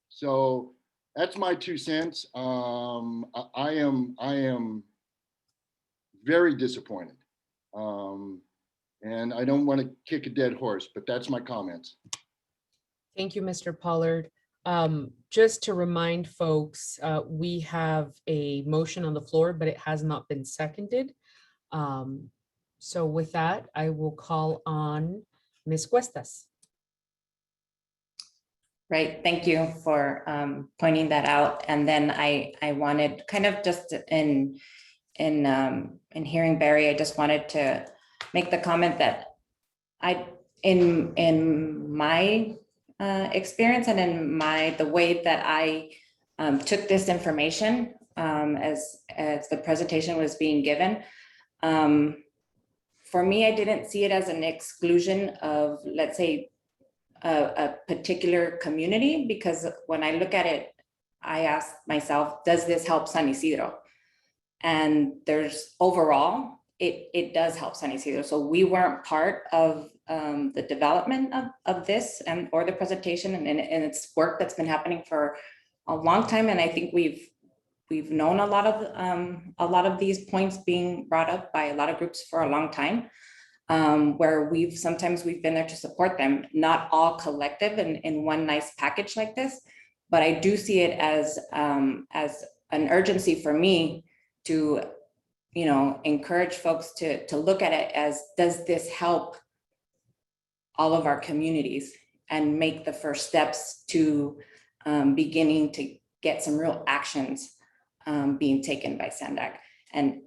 So that's my 2 cents. I am very disappointed. And I don't want to kick a dead horse, but that's my comments. Thank you, Mr. Pollard. Just to remind folks, we have a motion on the floor, but it has not been seconded. So with that, I will call on Ms. Cuestas. Right, thank you for pointing that out. And then I wanted kind of just in hearing Barry, I just wanted to make the comment that in my experience and in the way that I took this information as the presentation was being given, for me, I didn't see it as an exclusion of, let's say, a particular community, because when I look at it, I ask myself, does this help San Ysidro? And there's overall, it does help San Ysidro. So we weren't part of the development of this or the presentation, and it's work that's been happening for a long time. And I think we've known a lot of these points being brought up by a lot of groups for a long time. Where sometimes we've been there to support them, not all collective in one nice package like this, but I do see it as an urgency for me to, encourage folks to look at it as, does this help all of our communities and make the first steps to beginning to get some real actions being taken by SANDAG. And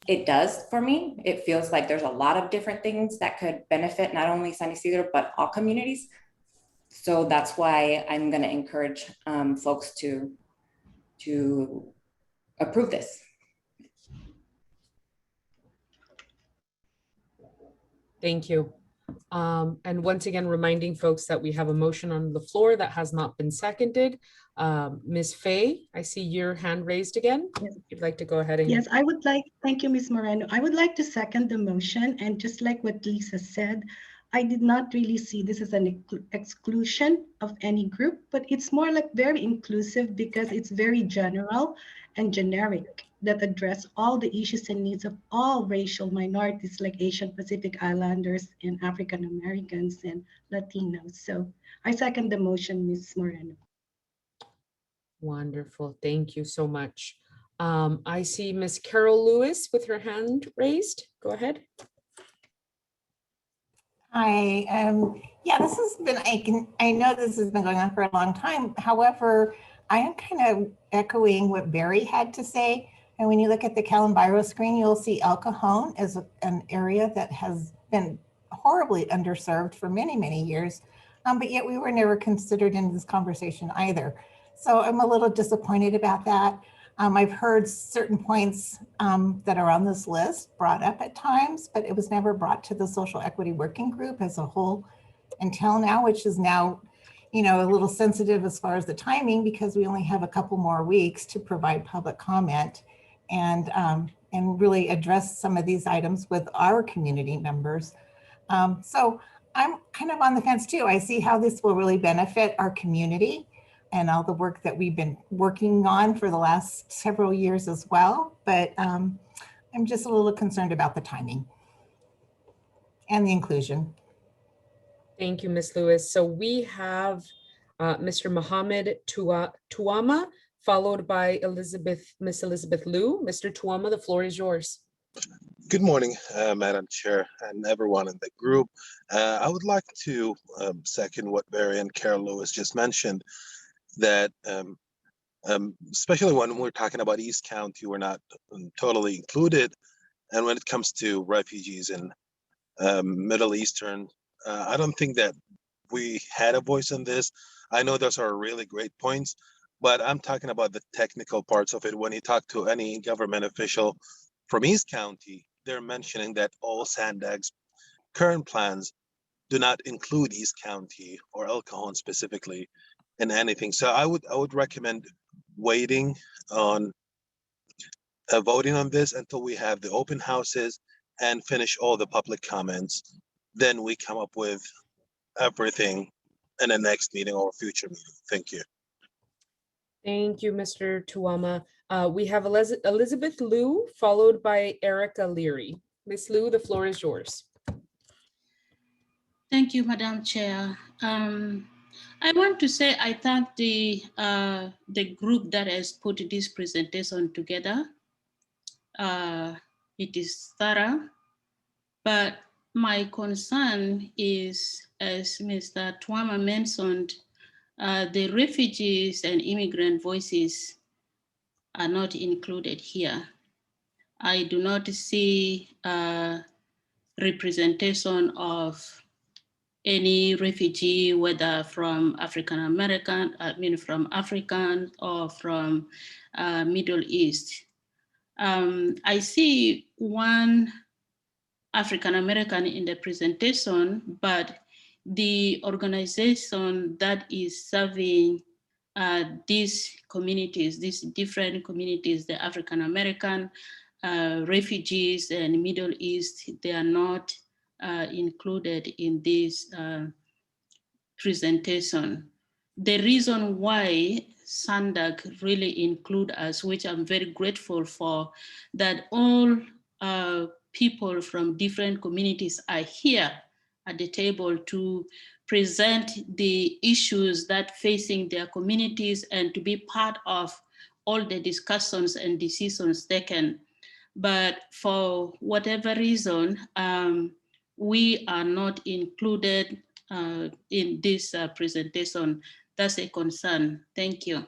it does for me. It feels like there's a lot of different things that could benefit not only San Ysidro, but all communities. So that's why I'm going to encourage folks to approve this. Thank you. And once again, reminding folks that we have a motion on the floor that has not been seconded. Ms. Fay, I see your hand raised again. Yes. If you'd like to go ahead. Yes, I would like, thank you, Ms. Moreno. I would like to second the motion, and just like what Lisa said, I did not really see this as an exclusion of any group, but it's more like very inclusive because it's very general and generic that address all the issues and needs of all racial minorities like Asian Pacific Islanders and African Americans and Latinos. So I second the motion, Ms. Moreno. Wonderful, thank you so much. I see Ms. Carol Lewis with her hand raised. Go ahead. Hi, yeah, this has been, I know this has been going on for a long time. However, I am kind of echoing what Barry had to say. And when you look at the Calambiro screen, you'll see El Cajon as an area that has been horribly underserved for many, many years. But yet we were never considered in this conversation either. So I'm a little disappointed about that. I've heard certain points that are on this list brought up at times, but it was never brought to the Social Equity Working Group as a whole until now, which is now, a little sensitive as far as the timing, because we only have a couple more weeks to provide public comment and really address some of these items with our community members. So I'm kind of on the fence too. I see how this will really benefit our community and all the work that we've been working on for the last several years as well. But I'm just a little concerned about the timing and the inclusion. Thank you, Ms. Lewis. So we have Mr. Mohammed Tuama, followed by Miss Elizabeth Liu. Mr. Tuama, the floor is yours. Good morning, Madam Chair and everyone in the group. I would like to second what Barry and Carol Lewis just mentioned, that especially when we're talking about East County, we're not totally included. And when it comes to refugees and Middle Eastern, I don't think that we had a voice in this. I know those are really great points, but I'm talking about the technical parts of it. When you talk to any government official from East County, they're mentioning that all SANDAG's current plans do not include East County or El Cajon specifically in anything. So I would recommend waiting on voting on this until we have the open houses and finish all the public comments. Then we come up with everything in the next meeting or future meeting. Thank you. Thank you, Mr. Tuama. We have Elizabeth Liu, followed by Erica Leary. Ms. Liu, the floor is yours. Thank you, Madam Chair. I want to say I thank the group that has put this presentation together. It is thorough, but my concern is, as Mr. Tuama mentioned, the refugees and immigrant voices are not included here. I do not see representation of any refugee, whether from African American, from African or from Middle East. I see one African American in the presentation, but the organization that is serving these communities, these different communities, the African American, refugees and Middle East, they are not included in this presentation. The reason why SANDAG really include us, which I'm very grateful for, that all people from different communities are here at the table to present the issues that facing their communities and to be part of all the discussions and decisions taken. But for whatever reason, we are not included in this presentation. That's a concern. Thank you.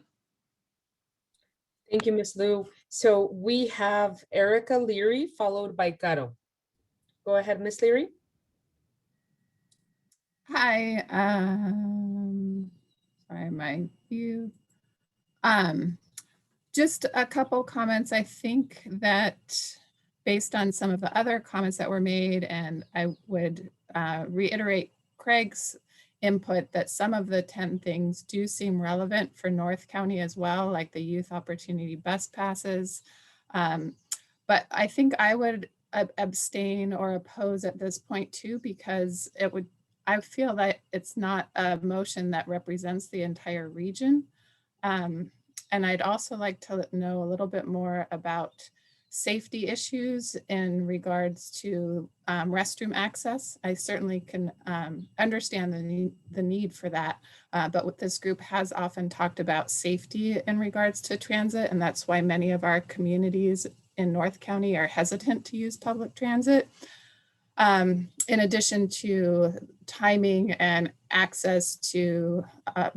Thank you, Ms. Liu. So we have Erica Leary, followed by Caro. Go ahead, Ms. Leary. Hi, sorry, my view. Just a couple comments. I think that based on some of the other comments that were made, and I would reiterate Craig's input that some of the 10 things do seem relevant for North County as well, like the youth opportunity bus passes. But I think I would abstain or oppose at this point too, because I feel that it's not a motion that represents the entire region. And I'd also like to know a little bit more about safety issues in regards to restroom access. I certainly can understand the need for that, but what this group has often talked about safety in regards to transit, and that's why many of our communities in North County are hesitant to use public transit. In addition to timing and access to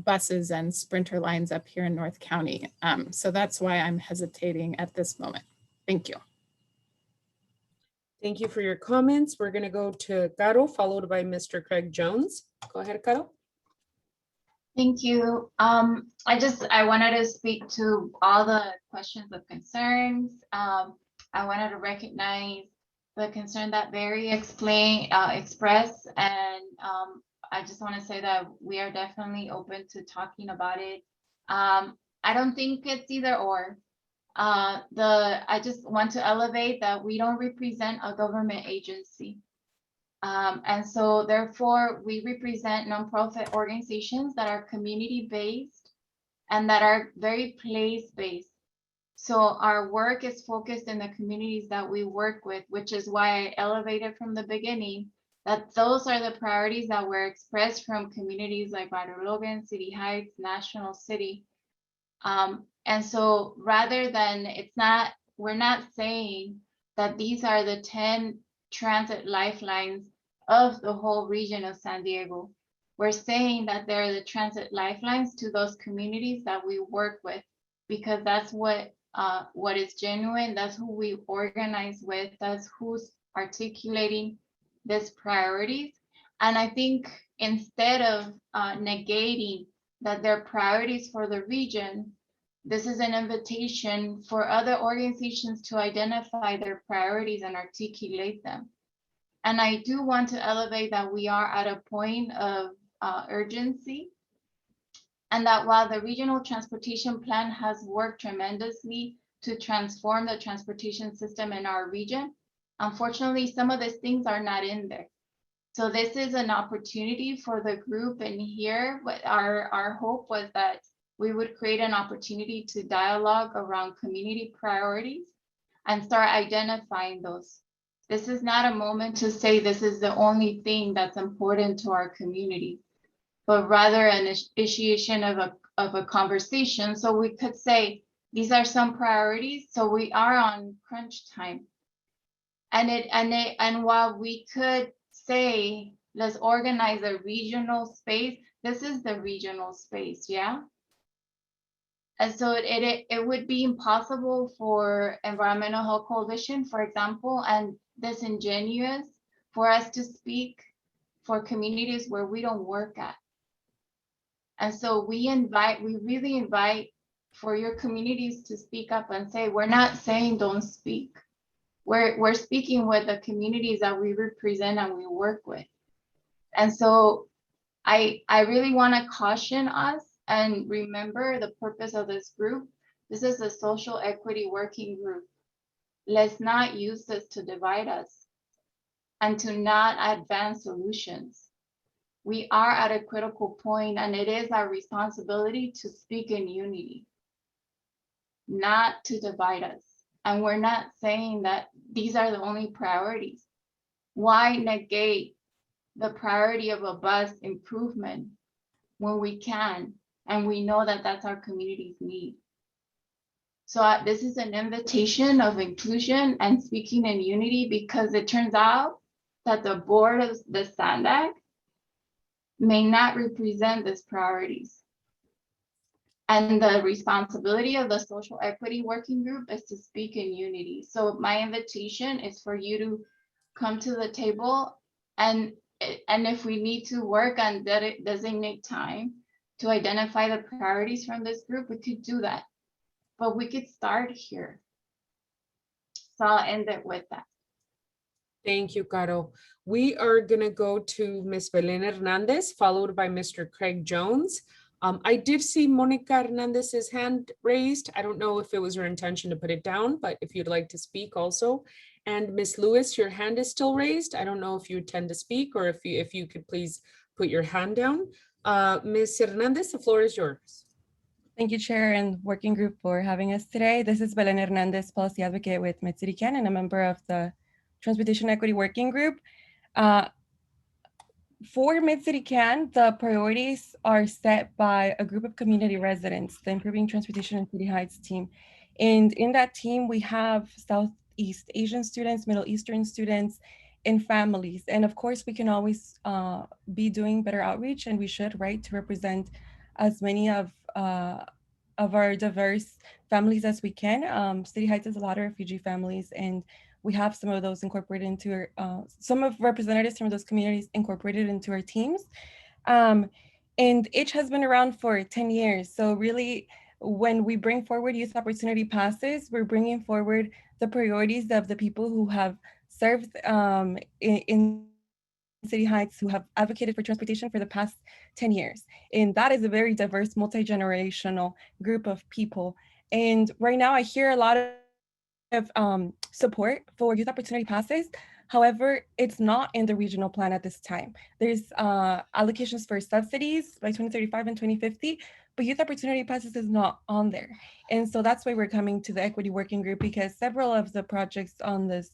buses and sprinter lines up here in North County. So that's why I'm hesitating at this moment. Thank you. Thank you for your comments. We're going to go to Caro, followed by Mr. Craig Jones. Go ahead, Caro. Thank you. I wanted to speak to all the questions of concerns. I wanted to recognize the concern that Barry expressed, and I just want to say that we are definitely open to talking about it. I don't think it's either or. I just want to elevate that we don't represent a government agency. And so therefore we represent nonprofit organizations that are community-based and that are very place-based. So our work is focused in the communities that we work with, which is why I elevated from the beginning that those are the priorities that were expressed from communities like Barrio Logan, City Heights, National City. And so rather than we're not saying that these are the 10 transit lifelines of the whole region of San Diego. We're saying that they're the transit lifelines to those communities that we work with, because that's what is genuine, that's who we organize with, that's who's articulating these priorities. And I think instead of negating that they're priorities for the region, this is an invitation for other organizations to identify their priorities and articulate them. And I do want to elevate that we are at a point of urgency, and that while the regional transportation plan has worked tremendously to transform the transportation system in our region. Unfortunately, some of these things are not in there. So this is an opportunity for the group, and here what our hope was that we would create an opportunity to dialogue around community priorities and start identifying those. This is not a moment to say this is the only thing that's important to our community, but rather an initiation of a conversation. So we could say, these are some priorities. So we are on crunch time. And while we could say, let's organize a regional space, this is the regional space, yeah? And so it would be impossible for Environmental Health Coalition, for example, and disingenuous for us to speak for communities where we don't work at. And so we really invite for your communities to speak up and say, we're not saying don't speak. We're speaking with the communities that we represent and we work with. And so I really want to caution us and remember the purpose of this group. This is a social equity working group. Let's not use this to divide us and to not advance solutions. We are at a critical point, and it is our responsibility to speak in unity, not to divide us. And we're not saying that these are the only priorities. Why negate the priority of a bus improvement when we can, and we know that that's our community's need? So this is an invitation of inclusion and speaking in unity, because it turns out that the board of the SANDAG may not represent these priorities. And the responsibility of the social equity working group is to speak in unity. So my invitation is for you to come to the table, and if we need to work and designate time to identify the priorities from this group, we could do that. But we could start here. So I'll end it with that. Thank you, Caro. We are gonna go to Ms. Belen Hernandez, followed by Mr. Craig Jones. I did see Monica Hernandez's hand raised. I don't know if it was her intention to put it down, but if you'd like to speak also. And Ms. Lewis, your hand is still raised. I don't know if you intend to speak or if you could please put your hand down. Ms. Hernandez, the floor is yours. Thank you, Chair and Working Group, for having us today. This is Belen Hernandez, Policy Advocate with Mid-City Can and a member of the Transportation Equity Working Group. For Mid-City Can, the priorities are set by a group of community residents, the Improving Transportation in City Heights team. And in that team, we have Southeast Asian students, Middle Eastern students, and families. And of course, we can always be doing better outreach, and we should, right, to represent as many of our diverse families as we can. City Heights has a lot of refugee families, and we have some of those incorporated into our, some of representatives from those communities incorporated into our teams. And each has been around for 10 years. So really, when we bring forward youth opportunity passes, we're bringing forward the priorities of the people who have served in City Heights, who have advocated for transportation for the past 10 years. And that is a very diverse, multi-generational group of people. And right now I hear a lot of support for youth opportunity passes. However, it's not in the regional plan at this time. There's allocations for subsidies by 2035 and 2050, but youth opportunity passes is not on there. And so that's why we're coming to the Equity Working Group, because several of the projects on this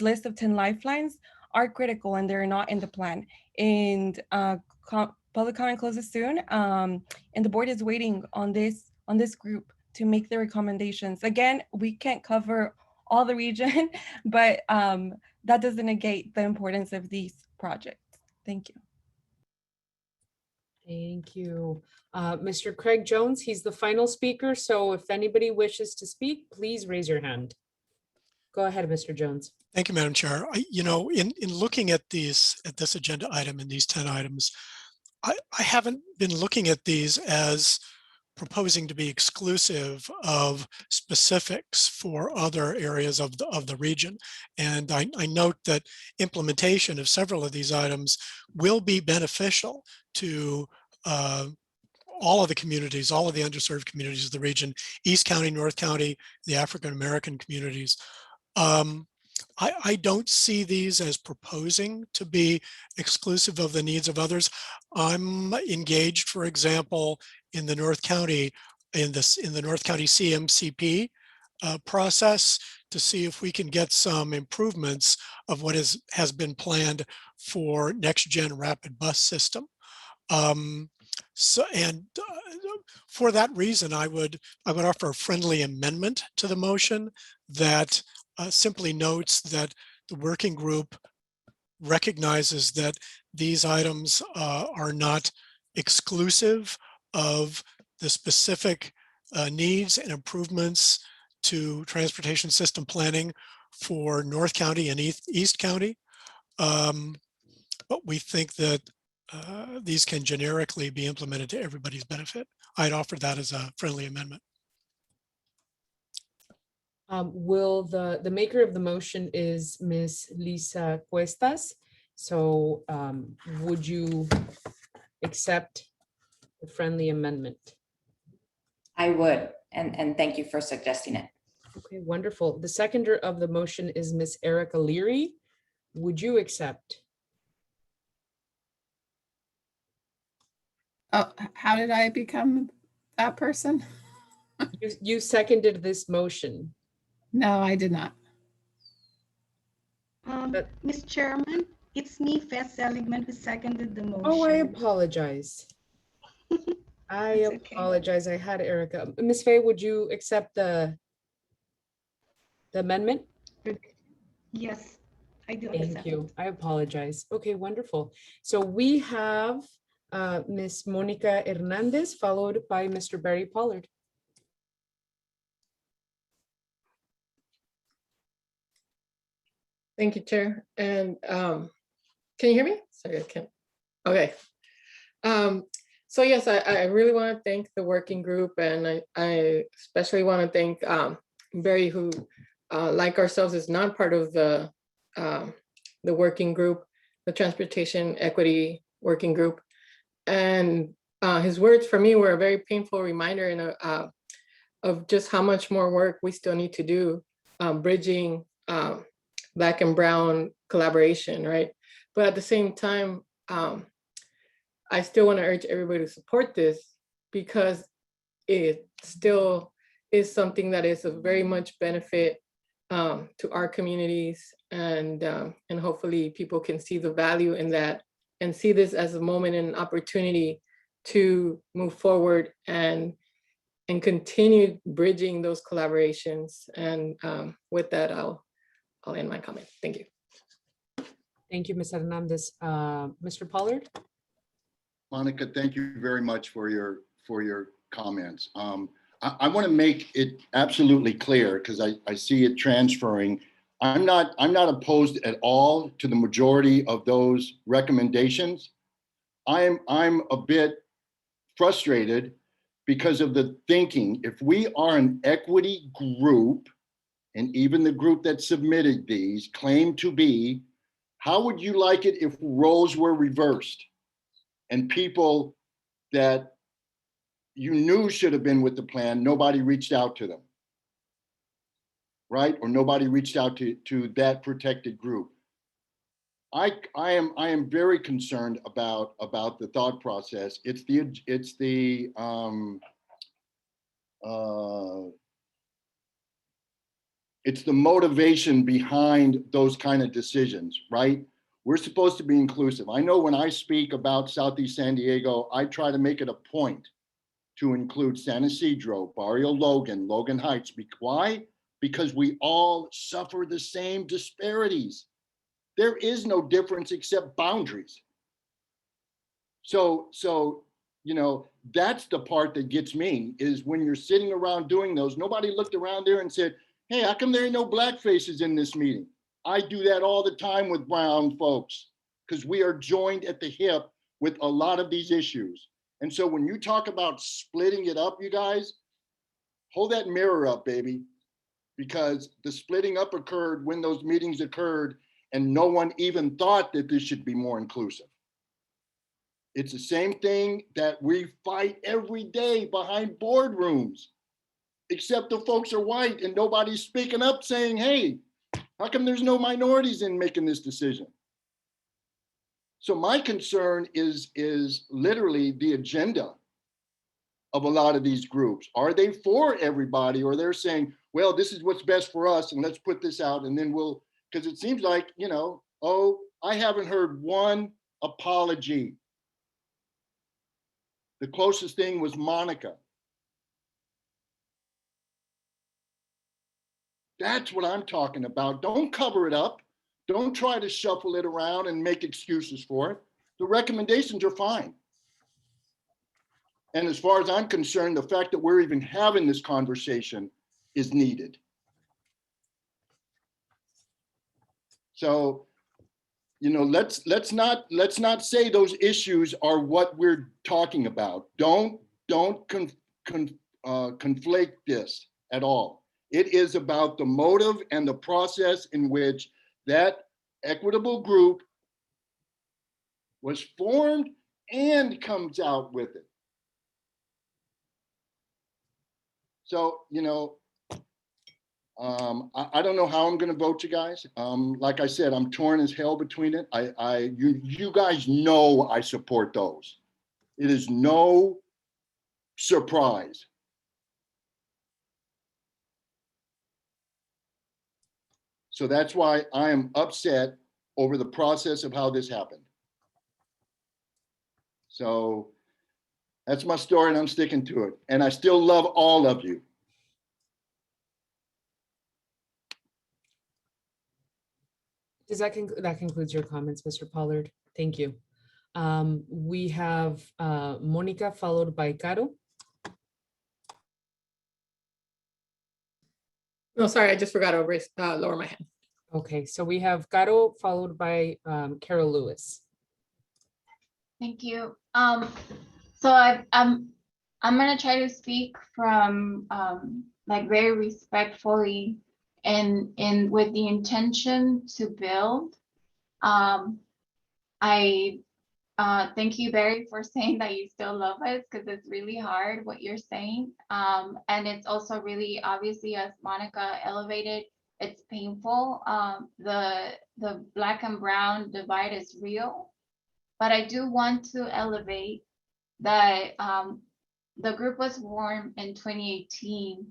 list of 10 lifelines are critical and they're not in the plan. And public comment closes soon, and the board is waiting on this group to make the recommendations. Again, we can't cover all the region, but that doesn't negate the importance of these projects. Thank you. Thank you. Mr. Craig Jones, he's the final speaker. So if anybody wishes to speak, please raise your hand. Go ahead, Mr. Jones. Thank you, Madam Chair. In looking at this agenda item and these 10 items, I haven't been looking at these as proposing to be exclusive of specifics for other areas of the region. And I note that implementation of several of these items will be beneficial to all of the communities, all of the underserved communities of the region, East County, North County, the African-American communities. I don't see these as proposing to be exclusive of the needs of others. I'm engaged, for example, in the North County, in the North County CMCP process to see if we can get some improvements of what has been planned for next gen rapid bus system. For that reason, I would offer a friendly amendment to the motion that simply notes that the working group recognizes that these items are not exclusive of the specific needs and improvements to transportation system planning for North County and East County. But we think that these can generically be implemented to everybody's benefit. I'd offer that as a friendly amendment. Will the maker of the motion is Ms. Lisa Cuestas. So would you accept the friendly amendment? I would, and thank you for suggesting it. Okay, wonderful. The seconder of the motion is Ms. Erica Leary. Would you accept? Oh, how did I become that person? You seconded this motion. No, I did not. Ms. Chairman, it's me, Fess Seligman, who seconded the motion. Oh, I apologize. I apologize. I had Erica. Ms. Fay, would you accept the amendment? Yes, I do. Thank you. I apologize. Okay, wonderful. So we have Ms. Monica Hernandez, followed by Mr. Barry Pollard. Thank you, Chair. And can you hear me? Sorry, I can't. Okay. So yes, I really want to thank the working group, and I especially want to thank Barry, who, like ourselves, is not part of the working group, the Transportation Equity Working Group. And his words for me were a very painful reminder and of just how much more work we still need to do bridging Black and Brown collaboration, right? But at the same time, I still want to urge everybody to support this because it still is something that is of very much benefit to our communities, and hopefully people can see the value in that and see this as a moment and an opportunity to move forward and continue bridging those collaborations. And with that, I'll end my comment. Thank you. Thank you, Ms. Hernandez. Mr. Pollard? Monica, thank you very much for your comments. I want to make it absolutely clear, because I see it transferring. I'm not opposed at all to the majority of those recommendations. I'm a bit frustrated because of the thinking. If we are an equity group, and even the group that submitted these claim to be, how would you like it if roles were reversed and people that you knew should have been with the plan, nobody reached out to them, right? Or nobody reached out to that protected group. I am very concerned about the thought process. It's the motivation behind those kind of decisions, right? We're supposed to be inclusive. I know when I speak about Southeast San Diego, I try to make it a point to include San Ysidro, Barrio Logan, Logan Heights. Why? Because we all suffer the same disparities. There is no difference except boundaries. So that's the part that gets me, is when you're sitting around doing those, nobody looked around there and said, hey, how come there ain't no Black faces in this meeting? I do that all the time with brown folks, because we are joined at the hip with a lot of these issues. And so when you talk about splitting it up, you guys, hold that mirror up, baby, because the splitting up occurred when those meetings occurred and no one even thought that this should be more inclusive. It's the same thing that we fight every day behind boardrooms, except the folks are white and nobody's speaking up saying, hey, how come there's no minorities in making this decision? So my concern is literally the agenda of a lot of these groups. Are they for everybody, or they're saying, well, this is what's best for us and let's put this out and then we'll, because it seems like, you know, oh, I haven't heard one apology. The closest thing was Monica. That's what I'm talking about. Don't cover it up. Don't try to shuffle it around and make excuses for it. The recommendations are fine. And as far as I'm concerned, the fact that we're even having this conversation is needed. So, you know, let's not say those issues are what we're talking about. Don't conflate this at all. It is about the motive and the process in which that equitable group was formed and comes out with it. So, you know, I don't know how I'm going to vote, you guys. Like I said, I'm torn as hell between it. You guys know I support those. It is no surprise. So that's why I am upset over the process of how this happened. So that's my story and I'm sticking to it. And I still love all of you. That concludes your comments, Mr. Pollard. Thank you. We have Monica followed by Caro. No, sorry, I just forgot to lower my hand. Okay, so we have Caro followed by Carol Lewis. Thank you. So I'm gonna try to speak from like very respectfully and with the intention to build. I thank you, Barry, for saying that you still love us, because it's really hard what you're saying. And it's also really, obviously, as Monica elevated, it's painful. The Black and brown divide is real. But I do want to elevate that the group was formed in 2018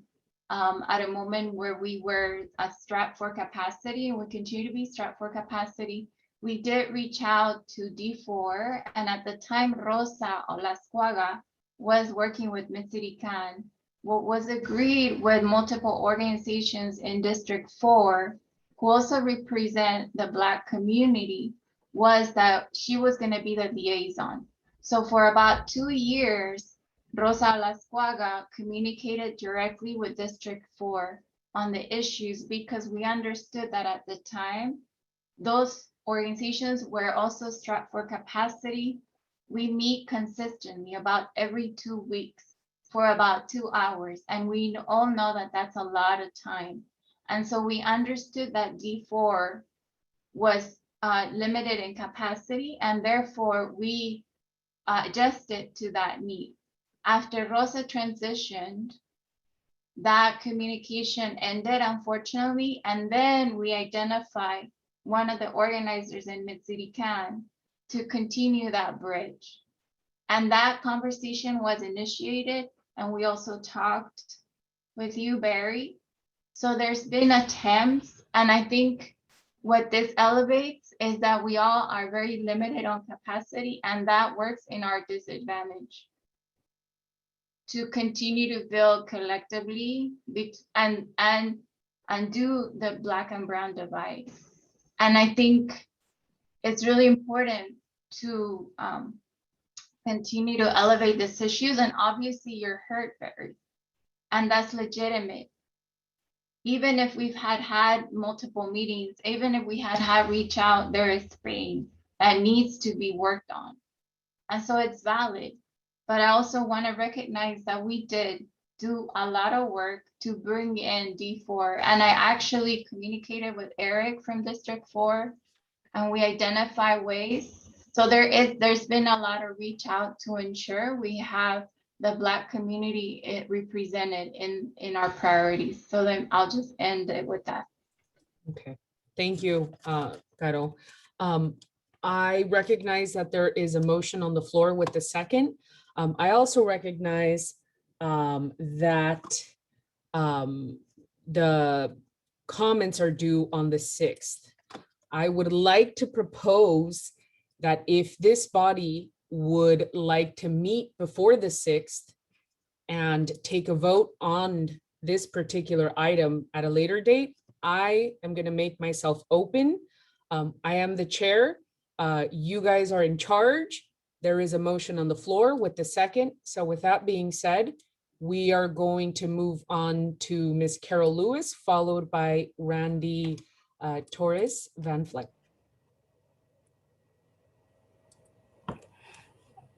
at a moment where we were strapped for capacity, and we continue to be strapped for capacity. We did reach out to D4, and at the time, Rosa Olascuaga was working with Mitsiri Khan. What was agreed with multiple organizations in District 4, who also represent the Black community, was that she was going to be the liaison. So for about 2 years, Rosa Olascuaga communicated directly with District 4 on the issues, because we understood that at the time, those organizations were also strapped for capacity. We meet consistently about every 2 weeks for about 2 hours. And we all know that that's a lot of time. And so we understood that D4 was limited in capacity, and therefore we adjusted to that need. After Rosa transitioned, that communication ended, unfortunately, and then we identified one of the organizers in Mitsiri Khan to continue that bridge. And that conversation was initiated, and we also talked with you, Barry. So there's been attempts, and I think what this elevates is that we all are very limited on capacity, and that works in our disadvantage to continue to build collectively and undo the Black and brown divide. And I think it's really important to continue to elevate these issues. And obviously you're hurt, Barry, and that's legitimate. Even if we've had multiple meetings, even if we had reach out, there is pain that needs to be worked on. And so it's valid. But I also want to recognize that we did do a lot of work to bring in D4. And I actually communicated with Eric from District 4, and we identify ways So there's been a lot of reach out to ensure we have the Black community represented in our priorities. So then I'll just end it with that. Okay, thank you, Caro. I recognize that there is a motion on the floor with the second. I also recognize that the comments are due on the 6th. I would like to propose that if this body would like to meet before the 6th and take a vote on this particular item at a later date, I am going to make myself open. I am the chair. You guys are in charge. There is a motion on the floor with the second. So with that being said, we are going to move on to Ms. Carol Lewis, followed by Randy Torres Van Vleck.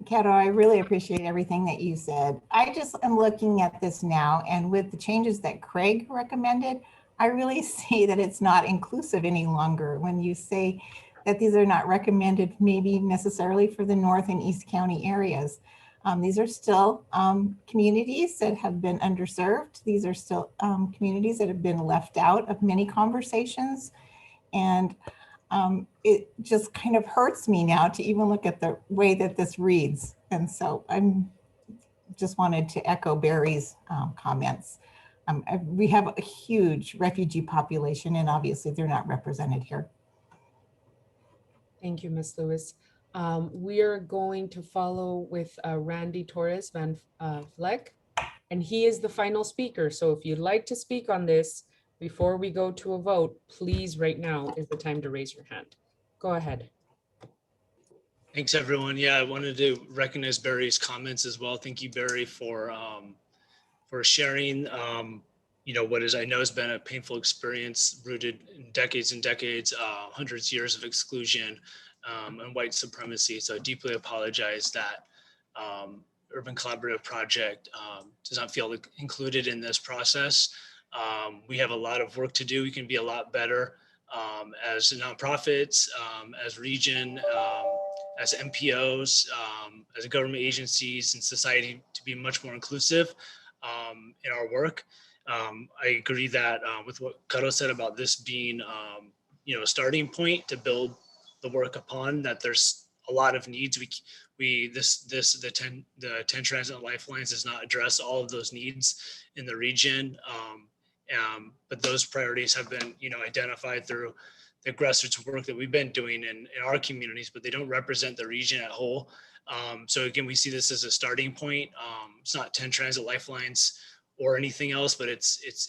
Caro, I really appreciate everything that you said. I just am looking at this now, and with the changes that Craig recommended, I really see that it's not inclusive any longer. When you say that these are not recommended maybe necessarily for the North and East County areas. These are still communities that have been underserved. These are still communities that have been left out of many conversations. And it just kind of hurts me now to even look at the way that this reads. And so I'm just wanted to echo Barry's comments. We have a huge refugee population, and obviously they're not represented here. Thank you, Ms. Lewis. We are going to follow with Randy Torres Van Vleck, and he is the final speaker. So if you'd like to speak on this before we go to a vote, please, right now is the time to raise your hand. Go ahead. Thanks, everyone. Yeah, I wanted to recognize Barry's comments as well. Thank you, Barry, for sharing. You know, what is, I know has been a painful experience rooted in decades and decades, hundreds of years of exclusion and white supremacy. So I deeply apologize that Urban Collaborative Project does not feel included in this process. We have a lot of work to do. We can be a lot better as nonprofits, as region, as MPOs, as government agencies and society to be much more inclusive in our work. I agree that with what Caro said about this being, you know, a starting point to build the work upon, that there's a lot of needs. The 10 Transit Lifelines does not address all of those needs in the region. But those priorities have been, you know, identified through the grassroots work that we've been doing in our communities, but they don't represent the region at whole. So again, we see this as a starting point. It's not 10 Transit Lifelines or anything else, but it's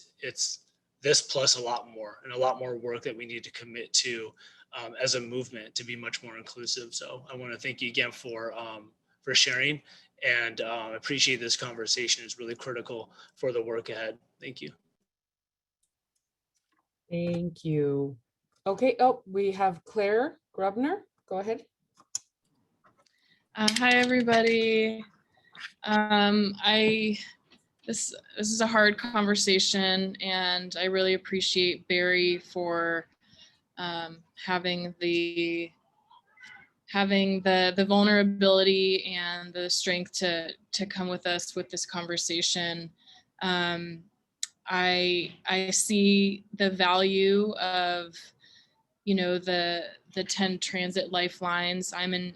this plus a lot more, and a lot more work that we need to commit to as a movement to be much more inclusive. So I want to thank you again for sharing, and appreciate this conversation. It's really critical for the work ahead. Thank you. Thank you. Okay, oh, we have Claire Grubner. Go ahead. Hi, everybody. This is a hard conversation, and I really appreciate Barry for having the vulnerability and the strength to come with us with this conversation. I see the value of, you know, the 10 Transit Lifelines.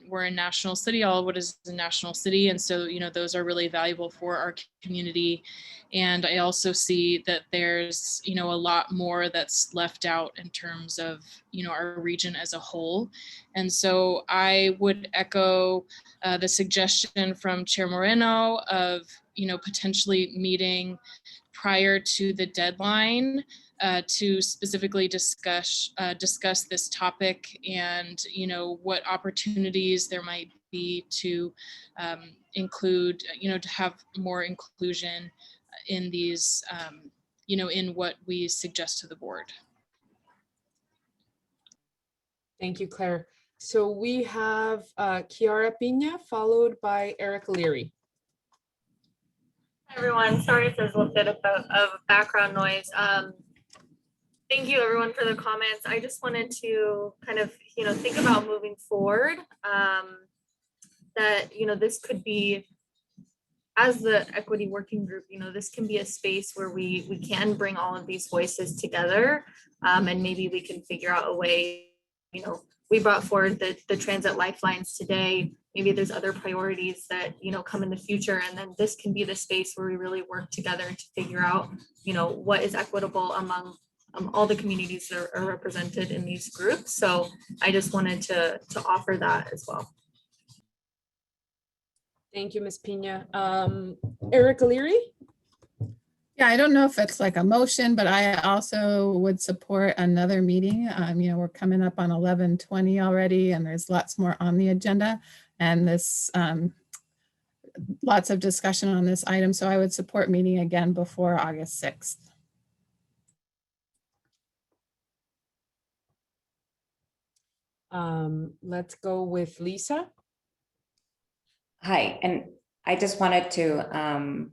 We're in National City. Allwood is a national city. And so, you know, those are really valuable for our community. And I also see that there's, you know, a lot more that's left out in terms of, you know, our region as a whole. And so I would echo the suggestion from Chair Moreno of, you know, potentially meeting prior to the deadline to specifically discuss this topic, and, you know, what opportunities there might be to include, you know, to have more inclusion in these, you know, in what we suggest to the board. Thank you, Claire. So we have Kiara Pina, followed by Eric Leary. Hi, everyone. Sorry if there's a little bit of background noise. Thank you everyone for the comments. I just wanted to kind of, think about moving forward. That, this could be, as the equity working group, this can be a space where we can bring all of these voices together. And maybe we can figure out a way, we brought forward the Transit Lifelines today. Maybe there's other priorities that, come in the future. And then this can be the space where we really work together to figure out, what is equitable among all the communities that are represented in these groups. So I just wanted to offer that as well. Thank you, Ms. Pina. Erica Leary? Yeah, I don't know if it's like a motion, but I also would support another meeting. We're coming up on 11:20 already, and there's lots more on the agenda, and this lots of discussion on this item. So I would support meeting again before August 6th. Let's go with Lisa. Hi, and I just wanted to,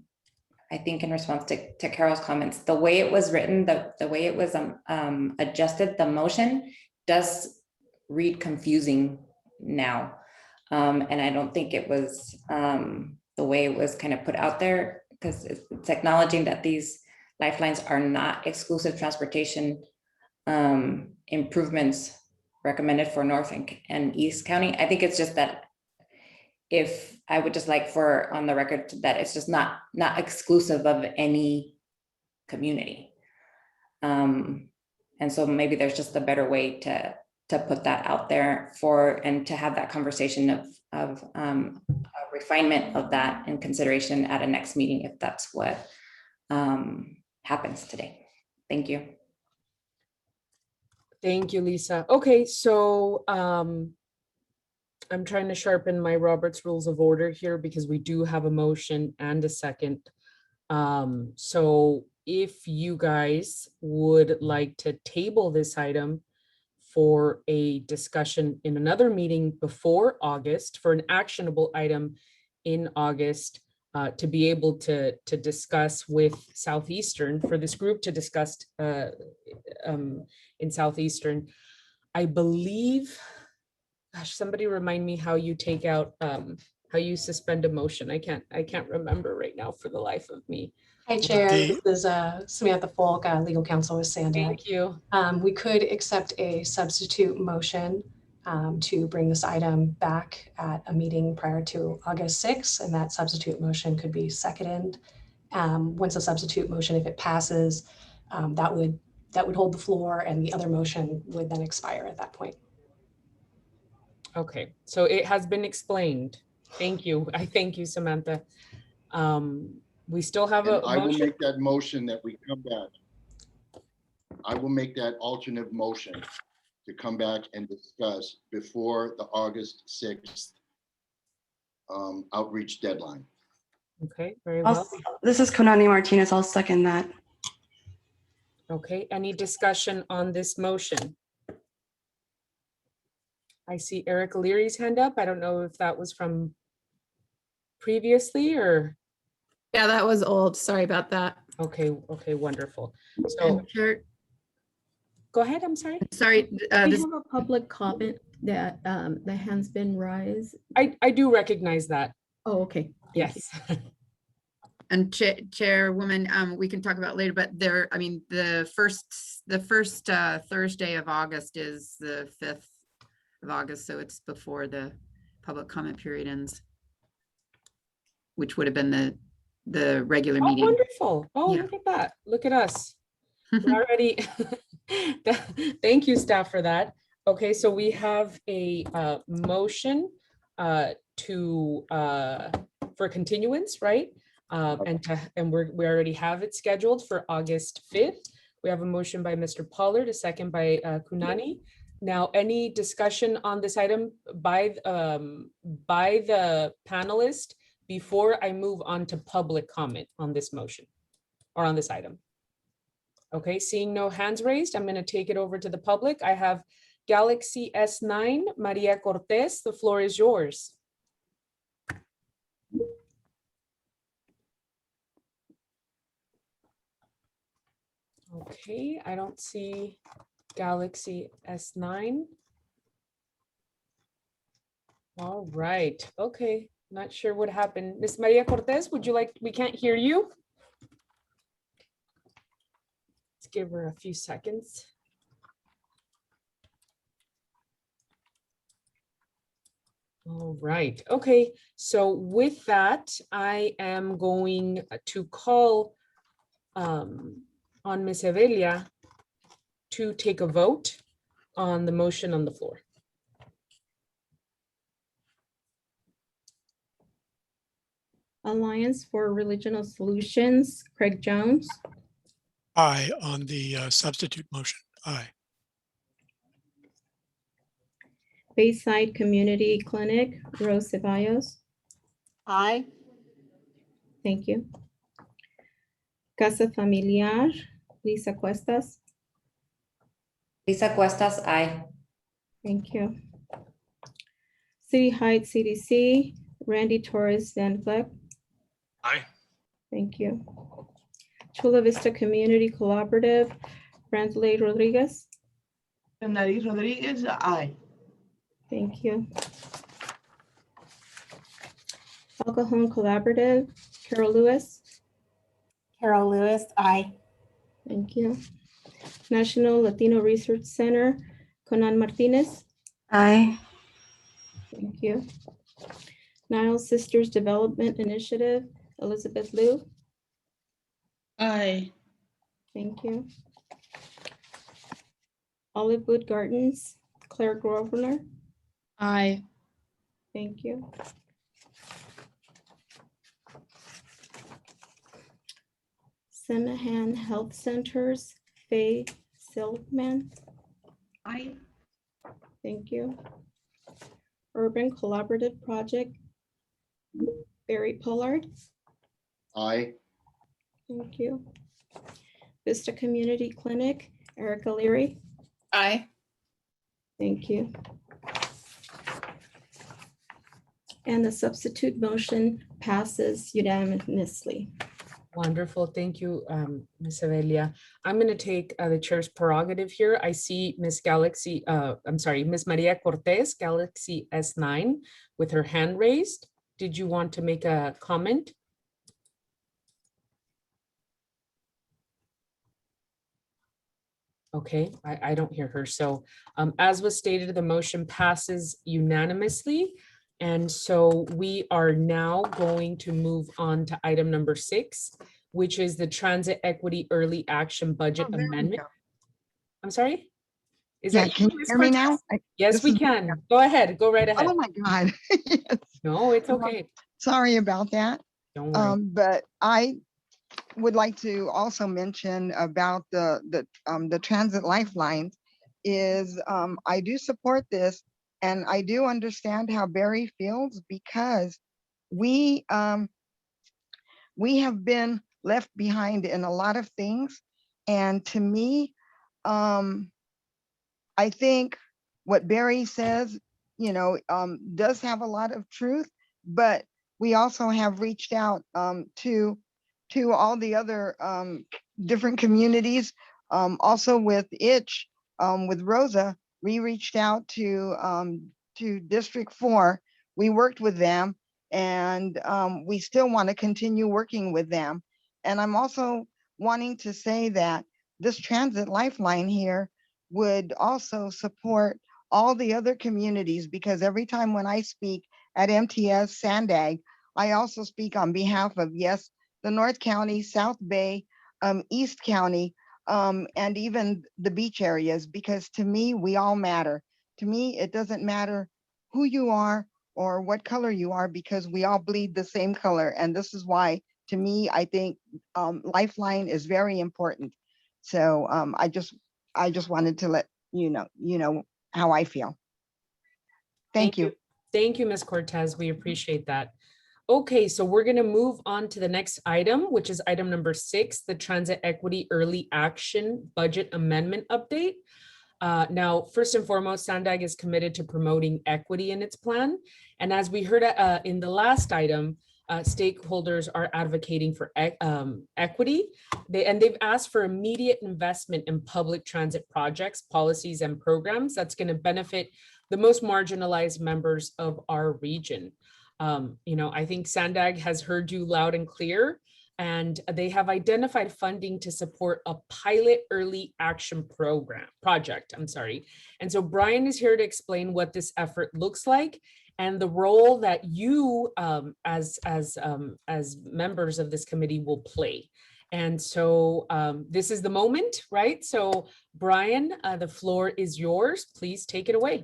I think in response to Carol's comments, the way it was written, the way it was adjusted, the motion does read confusing now. And I don't think it was the way it was kind of put out there, because it's acknowledging that these lifelines are not exclusive transportation improvements recommended for North and East County. I think it's just that if I would just like for on the record that it's just not exclusive of any community. And so maybe there's just a better way to put that out there and to have that conversation of a refinement of that in consideration at a next meeting, if that's what happens today. Thank you. Thank you, Lisa. Okay, so I'm trying to sharpen my Robert's Rules of Order here because we do have a motion and a second. So if you guys would like to table this item for a discussion in another meeting before August, for an actionable item in August, to be able to discuss with Southeastern, for this group to discuss in Southeastern, I believe, gosh, somebody remind me how you take out, how you suspend a motion. I can't remember right now for the life of me. Hi, Chair. This is Samantha Folk, legal counsel with Sanda. Thank you. We could accept a substitute motion to bring this item back at a meeting prior to August 6th, and that substitute motion could be seconded. Once a substitute motion, if it passes, that would hold the floor, and the other motion would then expire at that point. Okay, so it has been explained. Thank you. I thank you, Samantha. We still have a I will motion. make that motion that we come back. I will make that alternate motion to come back and discuss before the August 6th outreach deadline. Okay, very well. This is Konani Martinez. I'll second that. Okay, any discussion on this motion? I see Eric Leary's hand up. I don't know if that was from previously or. Yeah, that was old. Sorry about that. Okay, wonderful. So go ahead, I'm sorry. We have a public comment that the hand's been raised. I do recognize that. Oh, okay. Yes. And Chairwoman, we can talk about later, but the first Thursday of August is the 5th of August, so it's before the public comment period ends, which would have been the regular meeting. Wonderful. Oh, yeah. Look at that. Look at us. We're already. Thank you, staff, for that. Okay, so we have a motion for continuance, right? And we already have it scheduled for August 5th. We have a motion by Mr. Pollard, a second by Kunani. Now, any discussion on this item by the panelist before I move on to public comment on this motion or on this item? Okay, seeing no hands raised, I'm going to take it over to the public. I have Galaxy S9, Maria Cortez. The floor is yours. Okay, I don't see Galaxy S9. All right, okay, not sure what happened. Miss Maria Cortez, would you like, we can't hear you. Let's give her a few seconds. All right, okay, so with that, I am going to call on Ms. Evelia to take a vote on the motion on the floor. Alliance for Regional Solutions, Craig Jones. Aye on the substitute motion. Aye. Bayside Community Clinic, Rose Ceballos. Aye. Thank you. Casa Familiar, Lisa Cuestas. Lisa Cuestas, aye. Thank you. City Heights CDC, Randy Torres Van Vleck. Aye. Thank you. Chula Vista Community Collaborative, Brantley Rodriguez. Nariz Rodriguez, aye. Thank you. El Cajon Collaborative, Carol Lewis. Carol Lewis, aye. Thank you. National Latino Research Center, Conan Martinez. Aye. Thank you. Nile Sisters Development Initiative, Elizabeth Liu. Aye. Thank you. Olivewood Gardens, Claire Grosvenor. Aye. Thank you. Senahan Health Centers, Faye Silkman. Aye. Thank you. Urban Collaborative Project, Barry Pollard. Aye. Thank you. Vista Community Clinic, Erica Leary. Aye. Thank you. And the substitute motion passes unanimously. Wonderful, thank you, Ms. Avelia. I'm going to take the chair's prerogative here. I see Ms. Ms. Maria Cortez, Galaxy S9, with her hand raised. Did you want to make a comment? Okay, I don't hear her. So as was stated, the motion passes unanimously. And so we are now going to move on to item number 6, which is the Transit Equity Early Action Budget Amendment. I'm sorry? Is that Can you Ms. hear me now? Cortez? Yes, we can. Go ahead. Go right ahead. Oh my God. Yes. No, it's okay. Sorry about that. Don't worry. But I would like to also mention about the Transit Lifelines is I do support this, and I do understand how Barry feels, because we have been left behind in a lot of things. And to me, I think what Barry says, does have a lot of truth, but we also have reached out to all the other different communities. Also with Itch, with Rosa, we reached out to District 4. We worked with them, and we still want to continue working with them. And I'm also wanting to say that this Transit Lifeline here would also support all the other communities, because every time when I speak at MTS Sandag, I also speak on behalf of, yes, the North County, South Bay, East County, and even the beach areas, because to me, we all matter. To me, it doesn't matter who you are or what color you are, because we all bleed the same color. And this is why, to me, I think Lifeline is very important. So I just wanted to let you know how I feel. Thank you. Thank you, Ms. Cortez. We appreciate that. Okay, so we're going to move on to the next item, which is item number 6, the Transit Equity Early Action Budget Amendment Update. Now, first and foremost, Sandag is committed to promoting equity in its plan. And as we heard in the last item, stakeholders are advocating for equity. They've asked for immediate investment in public transit projects, policies, and programs that's going to benefit the most marginalized members of our region. I think Sandag has heard you loud and clear, and they have identified funding to support a pilot early action project. And so Brian is here to explain what this effort looks like and the role that you as members of this committee will play. And so this is the moment, right? So Brian, the floor is yours. Please take it away.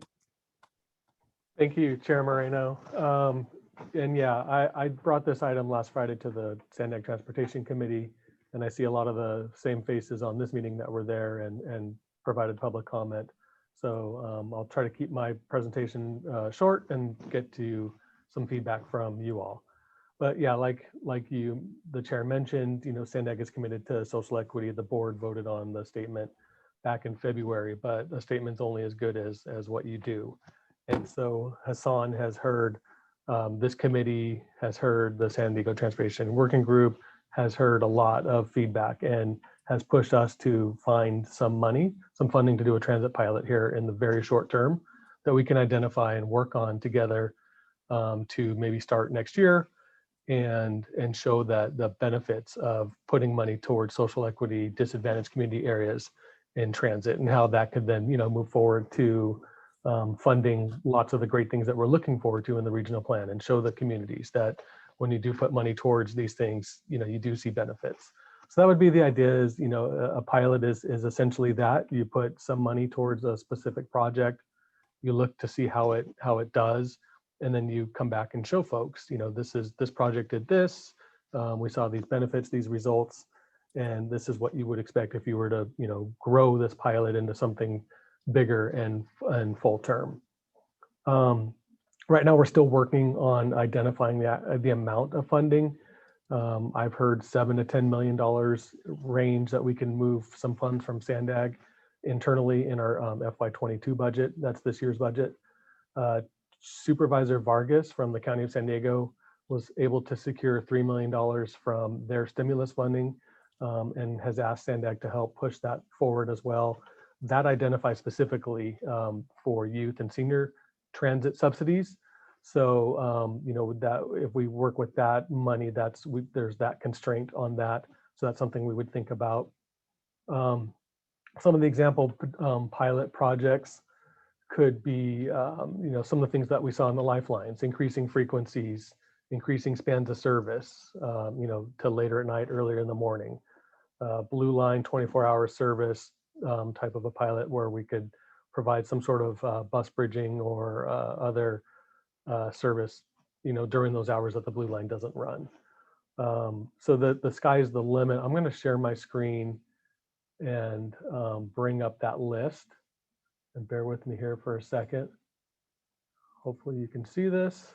Thank you, Chair Moreno. And yeah, I brought this item last Friday to the Sandag Transportation Committee, and I see a lot of the same faces on this meeting that were there and provided public comment. So I'll try to keep my presentation short and get to some feedback from you all. But yeah, like the chair mentioned, Sandag is committed to social equity. The board voted on the statement back in February, but a statement's only as good as what you do. And so Hassan has heard, this committee has heard, the San Diego Transportation Working Group has heard a lot of feedback and has pushed us to find some funding to do a transit pilot here in the very short term that we can identify and work on together to maybe start next year and show that the benefits of putting money towards social equity, disadvantaged community areas in transit, and how that could then move forward to funding lots of the great things that we're looking forward to in the regional plan, and show the communities that when you do put money towards these things, you do see benefits. So that would be the idea is, a pilot is essentially that. You put some money towards a specific project, you look to see how it does, and then you come back and show folks, this project did this, we saw these benefits, these results, and this is what you would expect if you were to, grow this pilot into something bigger and full term. Right now, we're still working on identifying the amount of funding. I've heard $7 to $10 million range that we can move some funds from Sandag internally in our FY22 budget. That's this year's budget. Supervisor Vargas from the County of San Diego was able to secure $3 million from their stimulus funding and has asked Sandag to help push that forward as well. That identifies specifically for youth and senior transit subsidies. So, that if we work with that money, there's that constraint on that. So that's something we would think about. Some of the example pilot projects could be, some of the things that we saw in the Lifelines, increasing frequencies, increasing spans of service, to later at night, earlier in the morning. Blue Line 24-hour service type of a pilot where we could provide some sort of bus bridging or other service, during those hours that the Blue Line doesn't run. So the sky's the limit. I'm going to share my screen and bring up that list. And bear with me here for a second. Hopefully you can see this.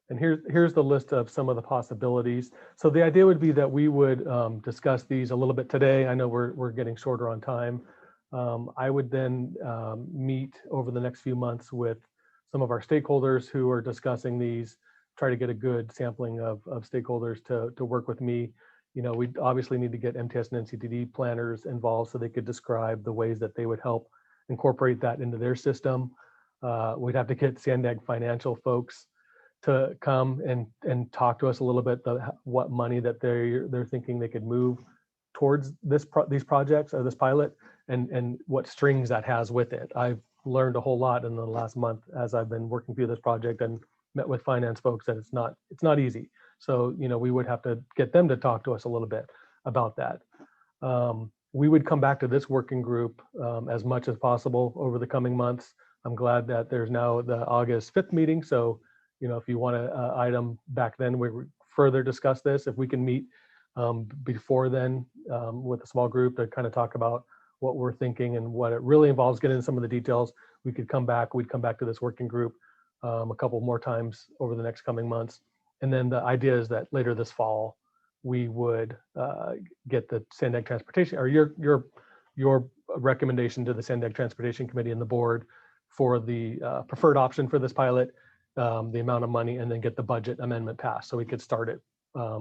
And here's the list of some of the possibilities. So the idea would be that we would discuss these a little bit today. I know we're getting shorter on time. I would then meet over the next few months with some of our stakeholders who are discussing these, try to get a good sampling of stakeholders to work with me. We obviously need to get MTS and NCTD planners involved so they could describe the ways that they would help incorporate that into their system. We'd have to get Sandag financial folks to come and talk to us a little bit what money that they're thinking they could move towards these projects or this pilot, and what strings that has with it. I've learned a whole lot in the last month as I've been working through this project and met with finance folks that it's not easy. So we would have to get them to talk to us a little bit about that. We would come back to this working group as much as possible over the coming months. I'm glad that there's now the August 5th meeting. So if you want an item back then, we would further discuss this. If we can meet before then with a small group to kind of talk about what we're thinking and what it really involves, get into some of the details, we'd come back to this working group a couple more times over the next coming months. And then the idea is that later this fall, we would get the Sandag Transportation, or your recommendation to the Sandag Transportation Committee and the board for the preferred option for this pilot. the amount of money and then get the budget amendment passed so we could start it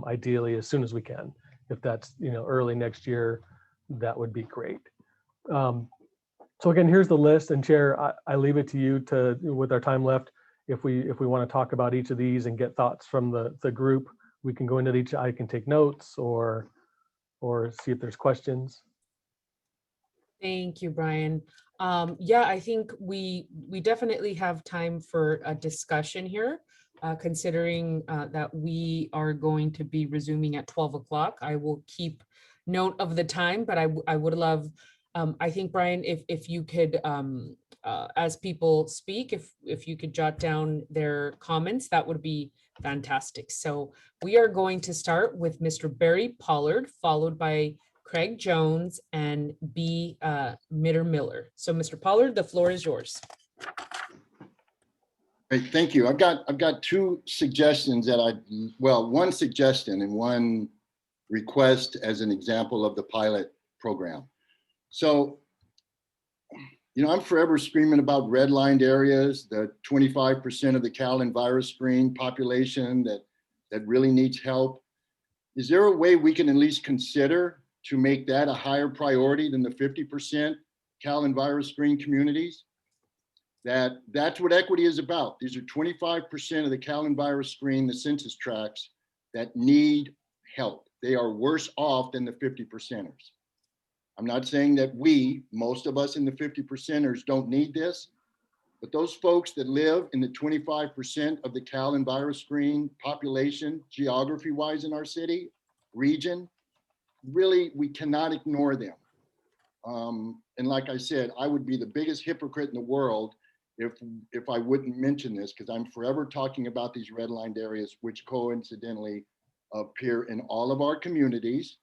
ideally as soon as we can. If that's early next year, that would be great. So again, here's the list, and Chair, I leave it to you to, with our time left, if we want to talk about each of these and get thoughts from the group, we can go into each. I can take notes or see if there's questions. Thank you, Brian. Yeah, I think we definitely have time for a discussion here, considering that we are going to be resuming at 12 o'clock. I will keep note of the time, but I would love, I think, Brian, if you could, as people speak, if you could jot down their comments, that would be fantastic. So we are going to start with Mr. Barry Pollard, followed by Craig Jones and B. Miller. So Mr. Pollard, the floor is yours. Great, thank you. I've got two suggestions that one suggestion and one request as an example of the pilot program. So, I'm forever screaming about redlined areas, the 25% of the Cal and virus screen population that really needs help. Is there a way we can at least consider to make that a higher priority than the 50% Cal and virus screen communities? That's what equity is about. These are 25% of the Cal and virus screen, the census tracts, that need help. They are worse off than the 50%ers. I'm not saying that most of us in the 50%ers don't need this, but those folks that live in the 25% of the Cal and virus screen population, geography-wise in our city, region, really, we cannot ignore them. And like I said, I would be the biggest hypocrite in the world if I wouldn't mention this, because I'm forever talking about these redlined areas, which coincidentally appear in all of our communities,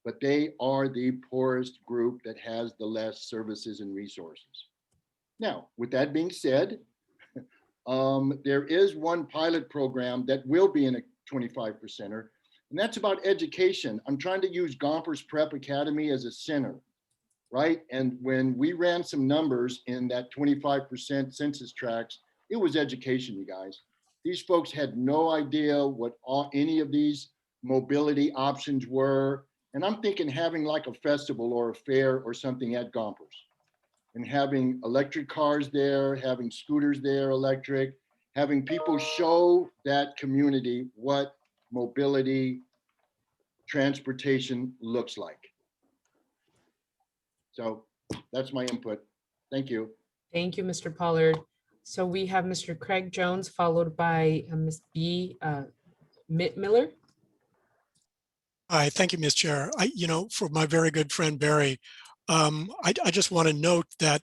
but they are the poorest group that has the less services and resources. Now, with that being said, there is one pilot program that will be in a 25%er, and that's about education. I'm trying to use Gompers Prep Academy as a center, right? And when we ran some numbers in that 25% census tracts, it was education, you guys. These folks had no idea what any of these mobility options were. And I'm thinking having like a festival or a fair or something at Gompers, and having electric cars there, having scooters there, electric, having people show that community what mobility transportation looks like. So that's my input. Thank you. Thank you, Mr. Pollard. So we have Mr. Craig Jones, followed by Ms. B. Miller. Hi, thank you, Ms. Chair. For my very good friend Barry, I just want to note that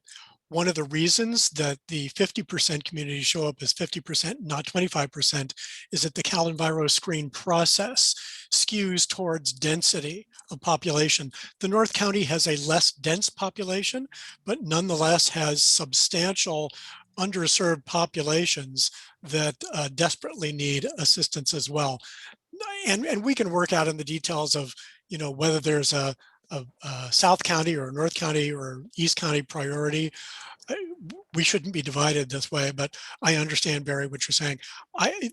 one of the reasons that the 50% communities show up as 50%, not 25%, is that the Cal and virus screen process skews towards density of population. The North County has a less dense population, but nonetheless has substantial underserved populations that desperately need assistance as well. And we can work out in the details of, whether there's a South County or North County or East County priority. We shouldn't be divided this way, but I understand, Barry, what you're saying. I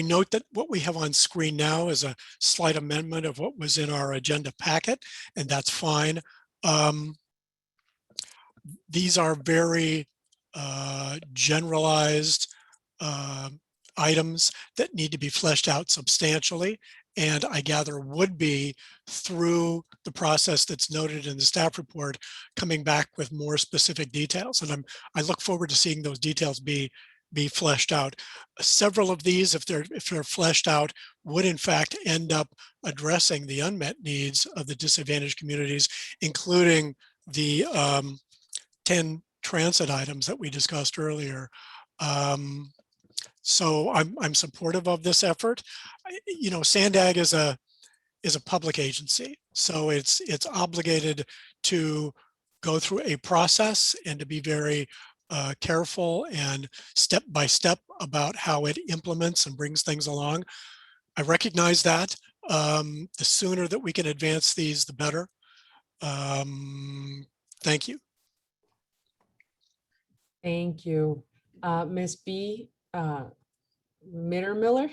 note that what we have on screen now is a slight amendment of what was in our agenda packet, and that's fine. These are very generalized items that need to be fleshed out substantially, and I gather would be through the process that's noted in the staff report, coming back with more specific details. And I look forward to seeing those details be fleshed out. Several of these, if they're fleshed out, would in fact end up addressing the unmet needs of the disadvantaged communities, including the 10 transit items that we discussed earlier. So I'm supportive of this effort. SANDAG is a public agency, so it's obligated to go through a process and to be very careful and step by step about how it implements and brings things along. I recognize that. The sooner that we can advance these, the better. Thank you. Thank you. Ms. B. Mittermiller.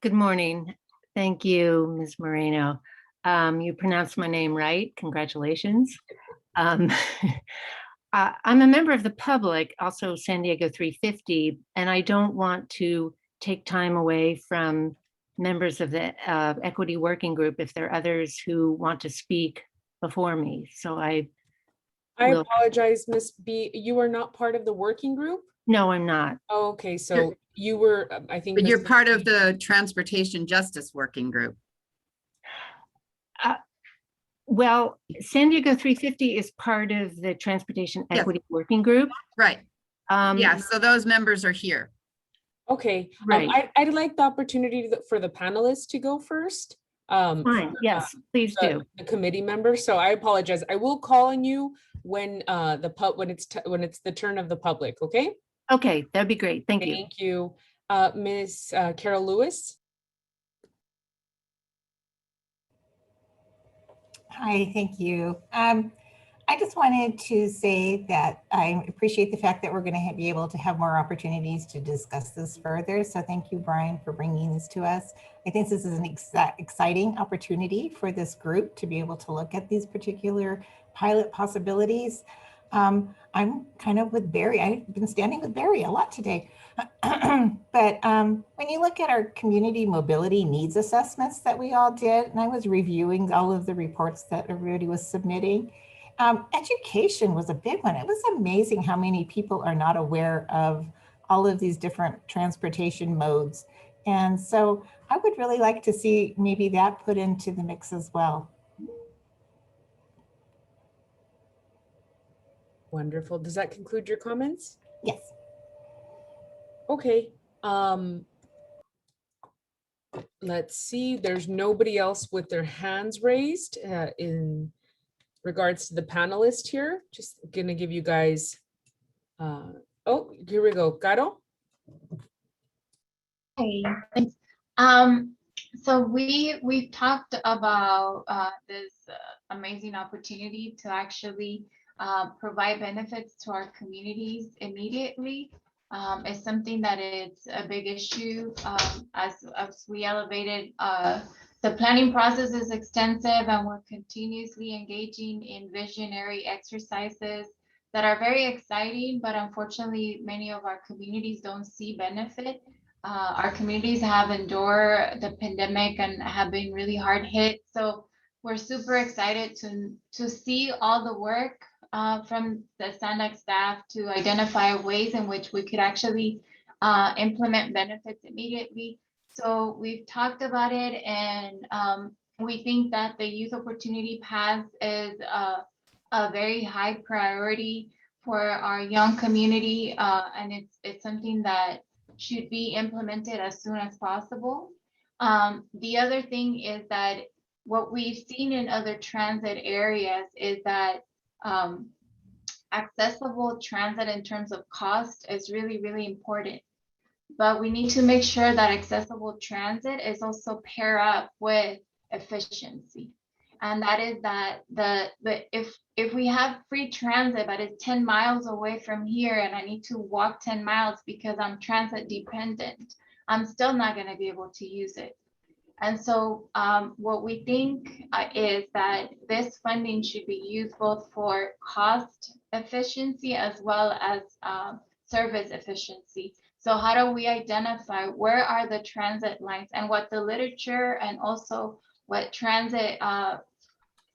Good morning. Thank you, Ms. Moreno. You pronounced my name right. Congratulations. I'm a member of the public, also San Diego 350, and I don't want to take time away from members of the Equity Working Group if there are others who want to speak before me. So I apologize, Ms. B. You are not part of the working group? No, I'm not. Oh, okay, so you were, I think. But you're part of the Transportation Justice Working Group. Well, San Diego 350 is part of the Transportation Equity Working Group. Right. Yeah, so those members are here. Okay, right. I'd like the opportunity for the panelists to go first. Fine. Yes, please do. The committee members. So I apologize. I will call on you when when it's the turn of the public. Okay. Okay, that'd be great. Thank you. Thank you, Ms. Carol Lewis. Hi, thank you. I just wanted to say that I appreciate the fact that we're going to be able to have more opportunities to discuss this further. So thank you, Brian, for bringing this to us. I think this is an exciting opportunity for this group to be able to look at these particular pilot possibilities. I'm kind of with Barry. I've been standing with Barry a lot today. But when you look at our community mobility needs assessments that we all did, and I was reviewing all of the reports that everybody was submitting, education was a big one. It was amazing how many people are not aware of all of these different transportation modes. And so I would really like to see maybe that put into the mix as well. Wonderful. Does that conclude your comments? Yes. Okay. Let's see. There's nobody else with their hands raised in regards to the panelists here. Just gonna give you guys. Oh, here we go. Caro. Hey, thanks. So we've talked about this amazing opportunity to actually provide benefits to our communities immediately. It's something that it's a big issue. As we elevated, the planning process is extensive and we're continuously engaging in visionary exercises that are very exciting, but unfortunately, many of our communities don't see benefit. Our communities have endured the pandemic and have been really hard hit. So we're super excited to see all the work from the SANDAC staff to identify ways in which we could actually implement benefits immediately. So we've talked about it, and we think that the Youth Opportunity Pass is a very high priority for our young community, and it's something that should be implemented as soon as possible. The other thing is that what we've seen in other transit areas is that accessible transit in terms of cost is really, really important. But we need to make sure that accessible transit is also pair up with efficiency. And that is that if we have free transit, but it's 10 miles away from here and I need to walk 10 miles because I'm transit dependent, I'm still not going to be able to use it. And so what we think is that this funding should be used both for cost efficiency as well as service efficiency. So how do we identify where are the transit lines, and what the literature and also what transit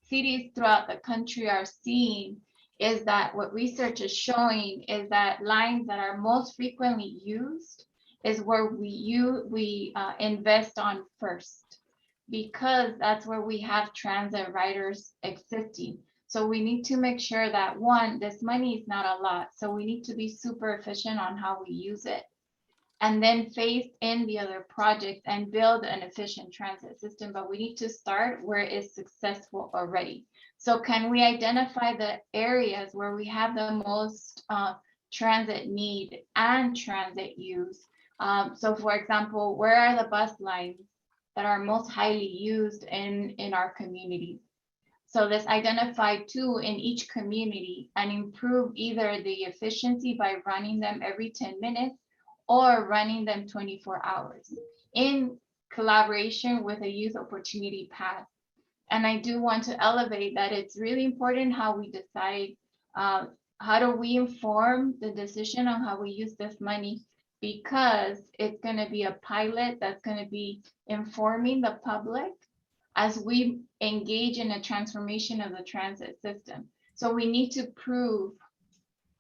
cities throughout the country are seeing is that what research is showing is that lines that are most frequently used is where we invest on first, because that's where we have transit riders existing. So we need to make sure that, one, this money is not a lot, so we need to be super efficient on how we use it, and then phase in the other projects and build an efficient transit system. But we need to start where it's successful already. So can we identify the areas where we have the most transit need and transit use? So for example, where are the bus lines that are most highly used in our communities? So let's identify 2 in each community and improve either the efficiency by running them every 10 minutes or running them 24 hours in collaboration with a youth opportunity path. And I do want to elevate that it's really important how we decide, how do we inform the decision on how we use this money, because it's going to be a pilot that's going to be informing the public as we engage in a transformation of the transit system. So we need to prove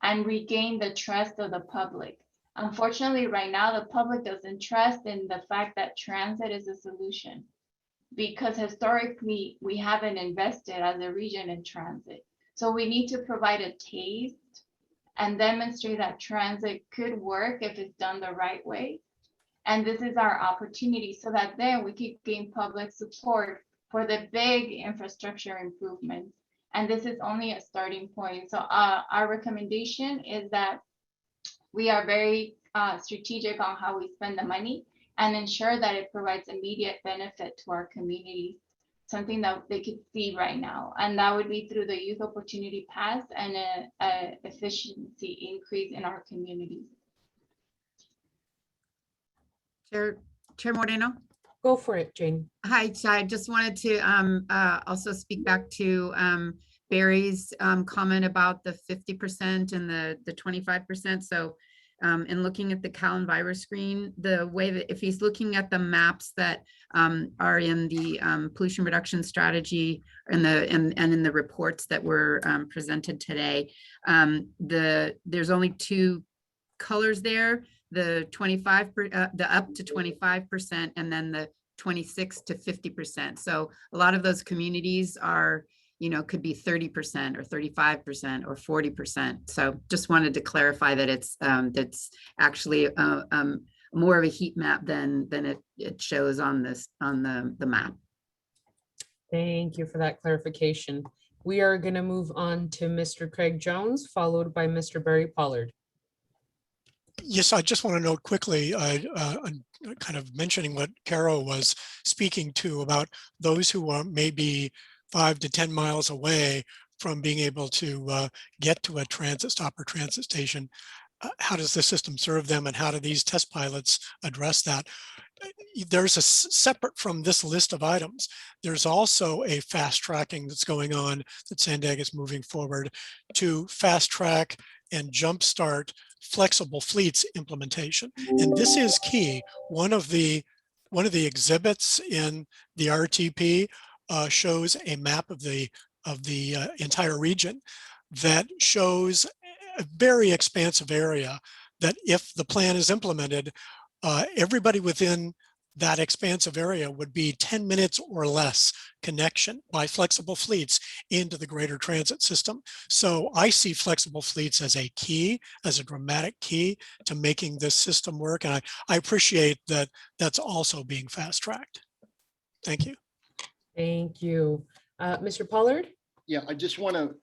and regain the trust of the public. Unfortunately, right now, the public doesn't trust in the fact that transit is a solution, because historically we haven't invested as a region in transit. So we need to provide a taste and demonstrate that transit could work if it's done the right way. And this is our opportunity so that then we could gain public support for the big infrastructure improvements. And this is only a starting point. So our recommendation is that we are very strategic on how we spend the money and ensure that it provides immediate benefit to our communities, something that they could see right now. And that would be through the Youth Opportunity Pass and a efficiency increase in our communities. Chair Moreno? Go for it, Jane. Hi, I just wanted to also speak back to Barry's comment about the 50% and the 25%. So in looking at the Cal Enviro screen, the way that if he's looking at the maps that are in the pollution reduction strategy and in the reports that were presented today, there's only 2 colors there. The 25, the up to 25%, and then the 26 to 50%. So a lot of those communities are, could be 30% or 35% or 40%. So just wanted to clarify that it's that's actually more of a heat map than it shows on the map. Thank you for that clarification. We are going to move on to Mr. Craig Jones, followed by Mr. Barry Pollard. Yes, I just want to note quickly, kind of mentioning what Carol was speaking to about those who are maybe 5 to 10 miles away from being able to get to a transit stop or transit station. How does the system serve them, and how do these test pilots address that? There's a separate from this list of items, there's also a fast tracking that's going on that Sandag is moving forward to fast track and jumpstart flexible fleets implementation. And this is key. One of the exhibits in the RTP shows a map of the entire region that shows a very expansive area that if the plan is implemented, everybody within that expansive area would be 10 minutes or less connection by flexible fleets into the greater transit system. So I see flexible fleets as a key, as a dramatic key to making this system work. And I appreciate that that's also being fast tracked. Thank you. Thank you. Mr. Pollard? Yeah, I just want to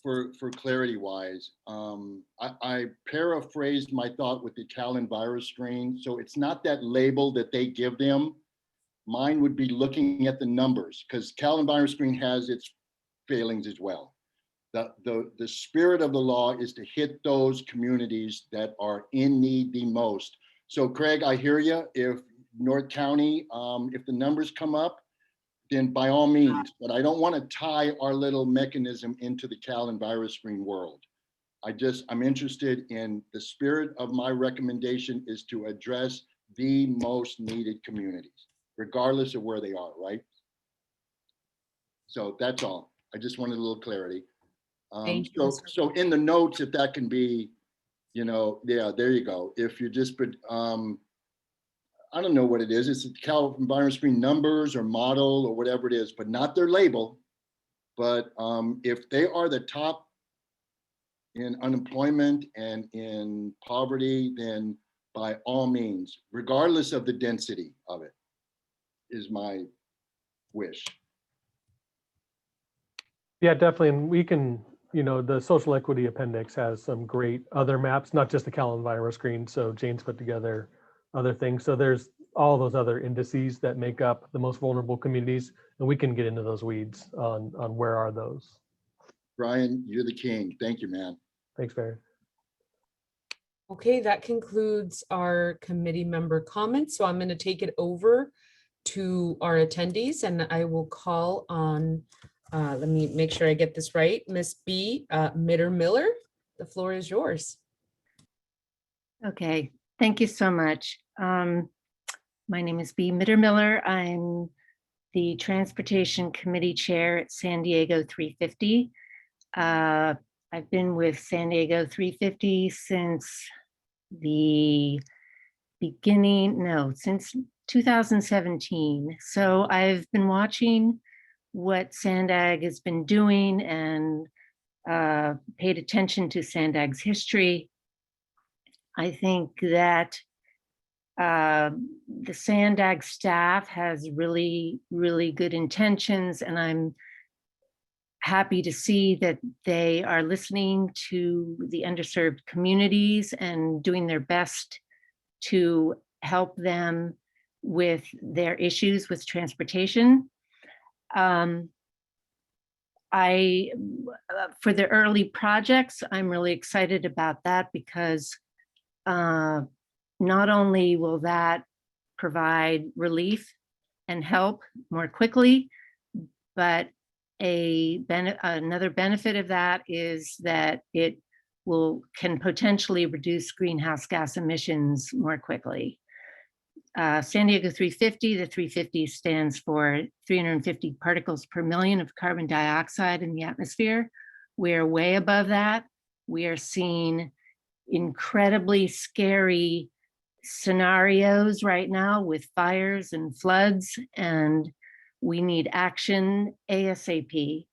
for clarity wise, I paraphrased my thought with the Cal Enviro screen. So it's not that label that they give them. Mine would be looking at the numbers, because Cal Enviro screen has its failings as well. The spirit of the law is to hit those communities that are in need the most. So Craig, I hear you. If North County, if the numbers come up, then by all means, but I don't want to tie our little mechanism into the Cal Enviro screen world. I'm interested in the spirit of my recommendation is to address the most needed communities, regardless of where they are, right? So that's all. I just wanted a little clarity. So in the notes, if that can be, yeah, there you go. If you just put, I don't know what it is. It's the Cal Enviro screen numbers or model or whatever it is, but not their label. But if they are the top in unemployment and in poverty, then by all means, regardless of the density of it, is my wish. Yeah, definitely. And we can, the social equity appendix has some great other maps, not just the Cal Enviro screen. So Jane's put together other things. So there's all those other indices that make up the most vulnerable communities, and we can get into those weeds on where are those. Brian, you're the king. Thank you, man. Thanks, Barry. Okay, that concludes our committee member comments. So I'm going to take it over to our attendees, and I will call on, let me make sure I get this right, Miss B. Mitter-Miller. The floor is yours. Okay, thank you so much. My name is B. Mitter-Miller. I'm the Transportation Committee Chair at San Diego 350. I've been with San Diego 350 since the since 2017. So I've been watching what Sandag has been doing and paid attention to Sandag's history. I think that the Sandag staff has really, really good intentions, and I'm happy to see that they are listening to the underserved communities and doing their best to help them with their issues with transportation. For the early projects, I'm really excited about that because not only will that provide relief and help more quickly, but another benefit of that is that it can potentially reduce greenhouse gas emissions more quickly. San Diego 350, the 350 stands for 350 particles per million of carbon dioxide in the atmosphere. We're way above that. We are seeing incredibly scary scenarios right now with fires and floods, and we need action ASAP.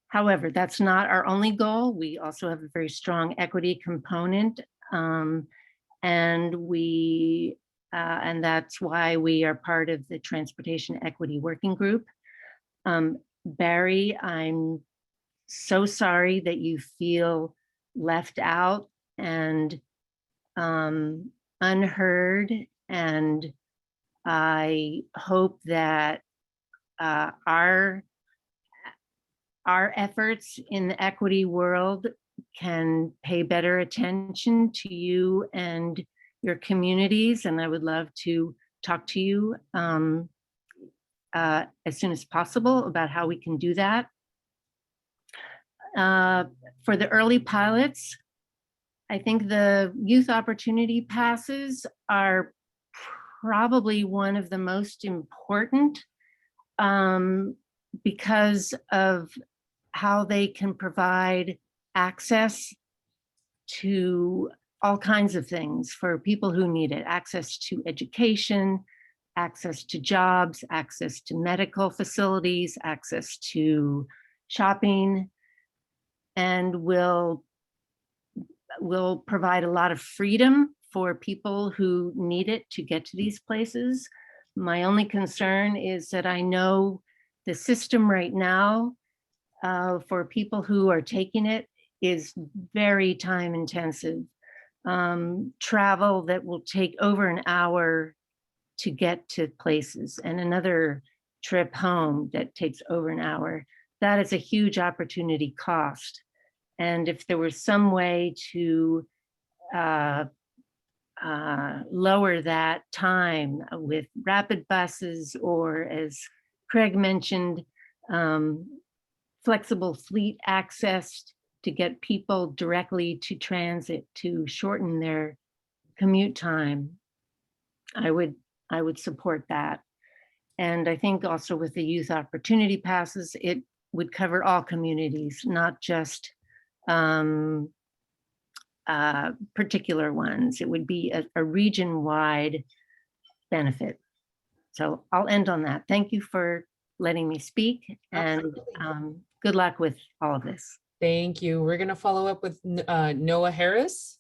However, that's not our only goal. We also have a very strong equity component, and that's why we are part of the Transportation Equity Working Group. Barry, I'm so sorry that you feel left out and unheard, and I hope that our efforts in the equity world can pay better attention to you and your communities, and I would love to talk to you as soon as possible about how we can do that. For the early pilots, I think the youth opportunity passes are probably one of the most important because of how they can provide access to all kinds of things for people who need it, access to education, access to jobs, access to medical facilities, access to shopping, and will provide a lot of freedom for people who need it to get to these places. My only concern is that I know the system right now for people who are taking it is very time intensive. Travel that will take over an hour to get to places and another trip home that takes over an hour. That is a huge opportunity cost. And if there was some way to lower that time with rapid buses, or as Craig mentioned, flexible fleet access to get people directly to transit to shorten their commute time, I would support that. And I think also with the youth opportunity passes, it would cover all communities, not just particular ones. It would be a region-wide benefit. So I'll end on that. Thank you for letting me speak, and good luck with all of this. Thank you. We're going to follow up with Noah Harris.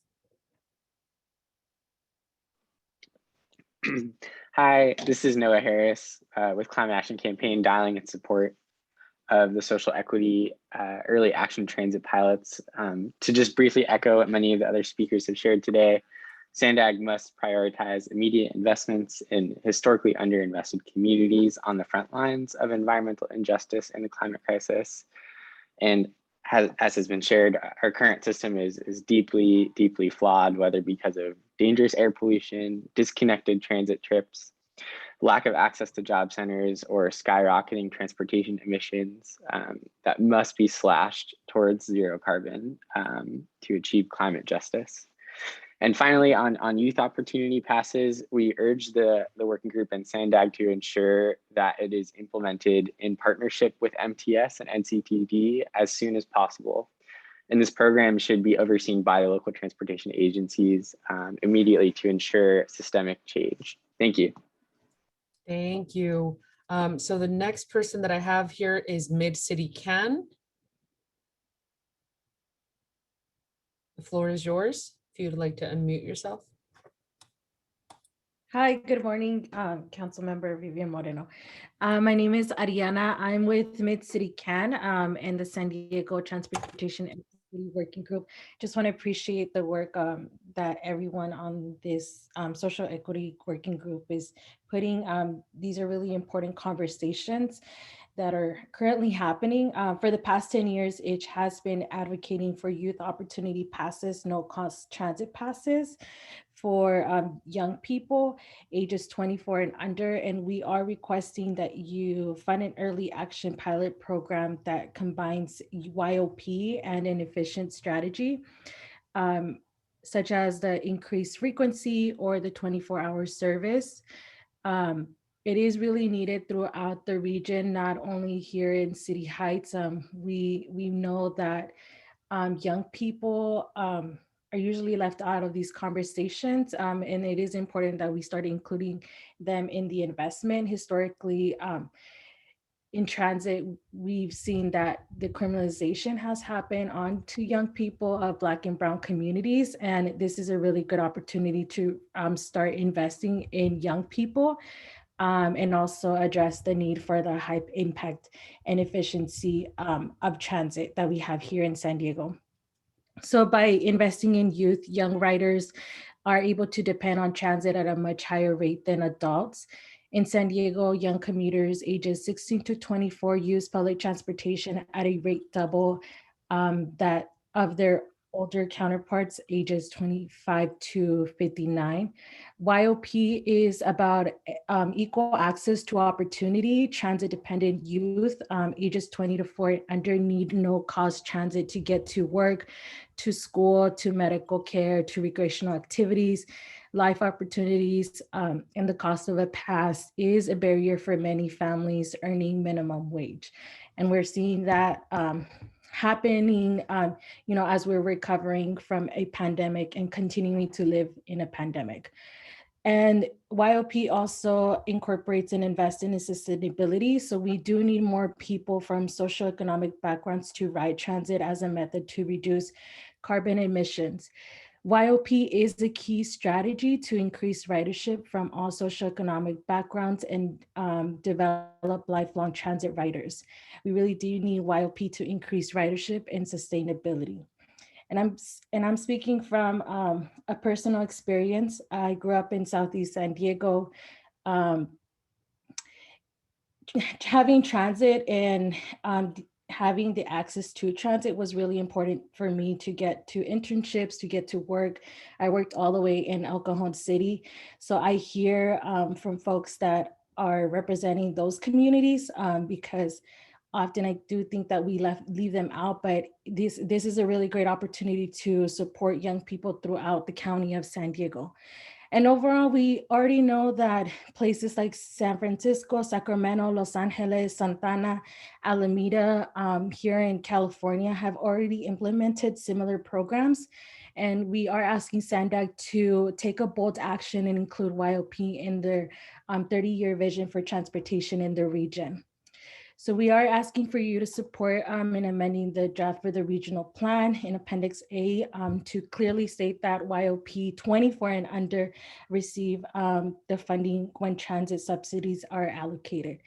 Hi, this is Noah Harris with Climate Action Campaign, dialing in support of the social equity early action transit pilots. To just briefly echo what many of the other speakers have shared today, SANDAG must prioritize immediate investments in historically underinvested communities on the front lines of environmental injustice and the climate crisis. And as has been shared, our current system is deeply, deeply flawed, whether because of dangerous air pollution, disconnected transit trips, lack of access to job centers, or skyrocketing transportation emissions that must be slashed towards zero carbon to achieve climate justice. And finally, on youth opportunity passes, we urge the working group and SANDAG to ensure that it is implemented in partnership with MTS and NCTD as soon as possible. And this program should be overseen by the local transportation agencies immediately to ensure systemic change. Thank you. Thank you. So the next person that I have here is Mid-City Can. The floor is yours if you'd like to unmute yourself. Hi, good morning, Council Member Vivian Moreno. My name is Ariana. I'm with Mid-City Can and the San Diego Transportation and City Working Group. Just want to appreciate the work that everyone on this social equity working group is putting. These are really important conversations that are currently happening. For the past 10 years, it has been advocating for youth opportunity passes, no cost transit passes for young people ages 24 and under. And we are requesting that you fund an early action pilot program that combines YOP and an efficient strategy, such as the increased frequency or the 24-hour service. It is really needed throughout the region, not only here in City Heights. We know that young people are usually left out of these conversations, and it is important that we start including them in the investment. Historically, in transit, we've seen that the criminalization has happened on to young people of Black and Brown communities, and this is a really good opportunity to start investing in young people. And also address the need for the high impact and efficiency of transit that we have here in San Diego. So by investing in youth, young riders are able to depend on transit at a much higher rate than adults. In San Diego, young commuters ages 16 to 24 use public transportation at a rate double that of their older counterparts ages 25 to 59. YOP is about equal access to opportunity. Transit dependent youth ages 20 to 40 under need no cost transit to get to work, to school, to medical care, to recreational activities, life opportunities, and the cost of a pass is a barrier for many families earning minimum wage. And we're seeing that happening, as we're recovering from a pandemic and continuing to live in a pandemic. And YOP also incorporates and invests in sustainability. So we do need more people from socioeconomic backgrounds to ride transit as a method to reduce carbon emissions. YOP is the key strategy to increase ridership from all socioeconomic backgrounds and develop lifelong transit riders. We really do need YOP to increase ridership and sustainability. And I'm speaking from a personal experience. I grew up in Southeast San Diego. Having transit and having the access to transit was really important for me to get to internships, to get to work. I worked all the way in El Cajon City. So I hear from folks that are representing those communities because often I do think that we leave them out, but this is a really great opportunity to support young people throughout the county of San Diego. And overall, we already know that places like San Francisco, Sacramento, Los Angeles, Santana, Alameda, here in California have already implemented similar programs. And we are asking SANDAG to take a bold action and include YOP in their 30-year vision for transportation in the region. So we are asking for you to support in amending the draft for the regional plan in Appendix A to clearly state that YOP 24 and under receive the funding when transit subsidies are allocated.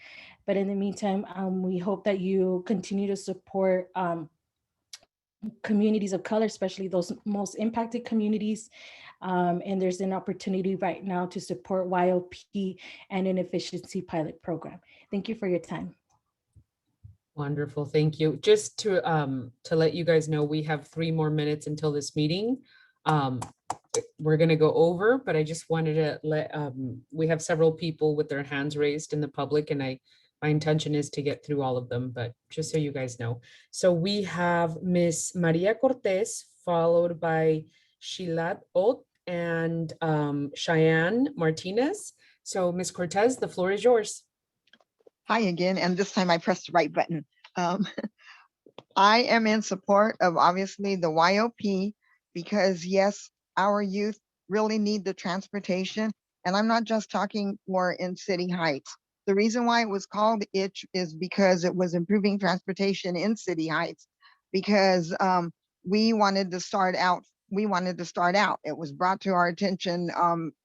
But in the meantime, we hope that you continue to support communities of color, especially those most impacted communities. And there's an opportunity right now to support YOP and an efficiency pilot program. Thank you for your time. Wonderful, thank you. Just to let you guys know, we have 3 more minutes until this meeting. We're gonna go over, but I just wanted to let, we have several people with their hands raised in the public, and my intention is to get through all of them, but just so you guys know. So we have Miss Maria Cortez, followed by Shilat Ot and Cheyenne Martinez. So Miss Cortez, the floor is yours. Hi again, and this time I pressed the right button. I am in support of obviously the YOP because yes, our youth really need the transportation. And I'm not just talking for in City Heights. The reason why it was called ITCH is because it was improving transportation in City Heights, because we wanted to start out. It was brought to our attention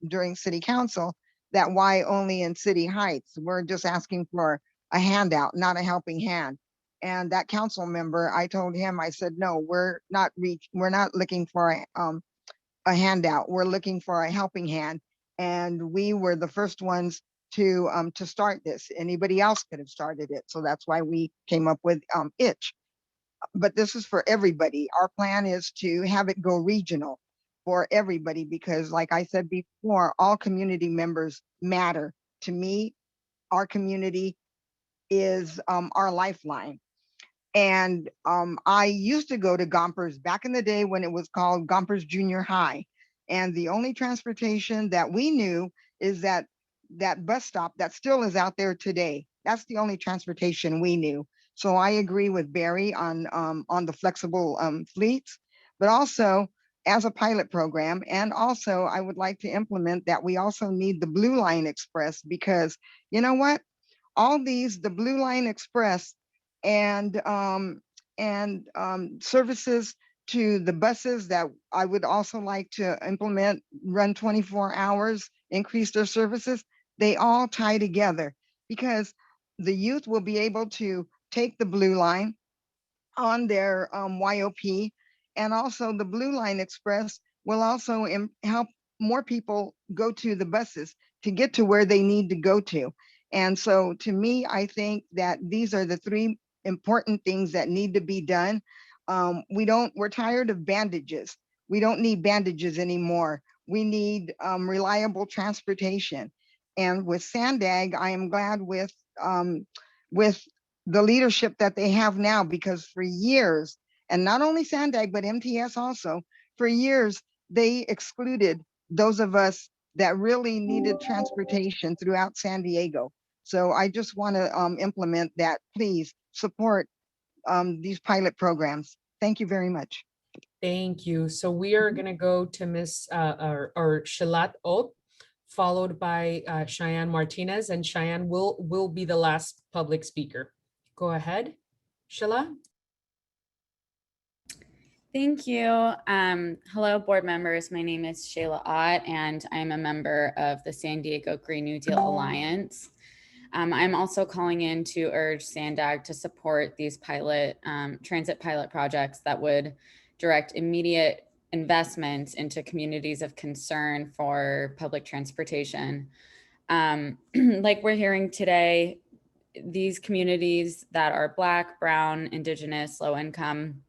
during City Council that why only in City Heights? We're just asking for a handout, not a helping hand. And that council member, I told him, I said, no, we're not looking for a handout. We're looking for a helping hand. And we were the first ones to start this. Anybody else could have started it. So that's why we came up with ITCH. But this is for everybody. Our plan is to have it go regional for everybody, because like I said before, all community members matter. To me, our community is our lifeline. And I used to go to Gompers back in the day when it was called Gompers Junior High. And the only transportation that we knew is that bus stop that still is out there today. That's the only transportation we knew. So I agree with Barry on the flexible fleets, but also as a pilot program. And also I would like to implement that we also need the Blue Line Express, because you know what? All these, the Blue Line Express and services to the buses that I would also like to implement, run 24 hours, increase their services, they all tie together, because the youth will be able to take the Blue Line on their YOP, and also the Blue Line Express will also help more people go to the buses to get to where they need to go to. And so to me, I think that these are the 3 important things that need to be done. We're tired of bandages. We don't need bandages anymore. We need reliable transportation. And with Sandag, I am glad with the leadership that they have now, because for years, and not only Sandag, but MTS also, for years, they excluded those of us that really needed transportation throughout San Diego. So I just want to implement that. Please support these pilot programs. Thank you very much. Thank you. So we are going to go to Miss or Shilat Ot, followed by Cheyenne Martinez, and Cheyenne will be the last public speaker. Go ahead, Sheila. Thank you. Hello, board members. My name is Shayla Ott, and I'm a member of the San Diego Green New Deal Alliance. I'm also calling in to urge Sandag to support these transit pilot projects that would direct immediate investments into communities of concern for public transportation. Like we're hearing today, these communities that are Black, Brown, Indigenous, low income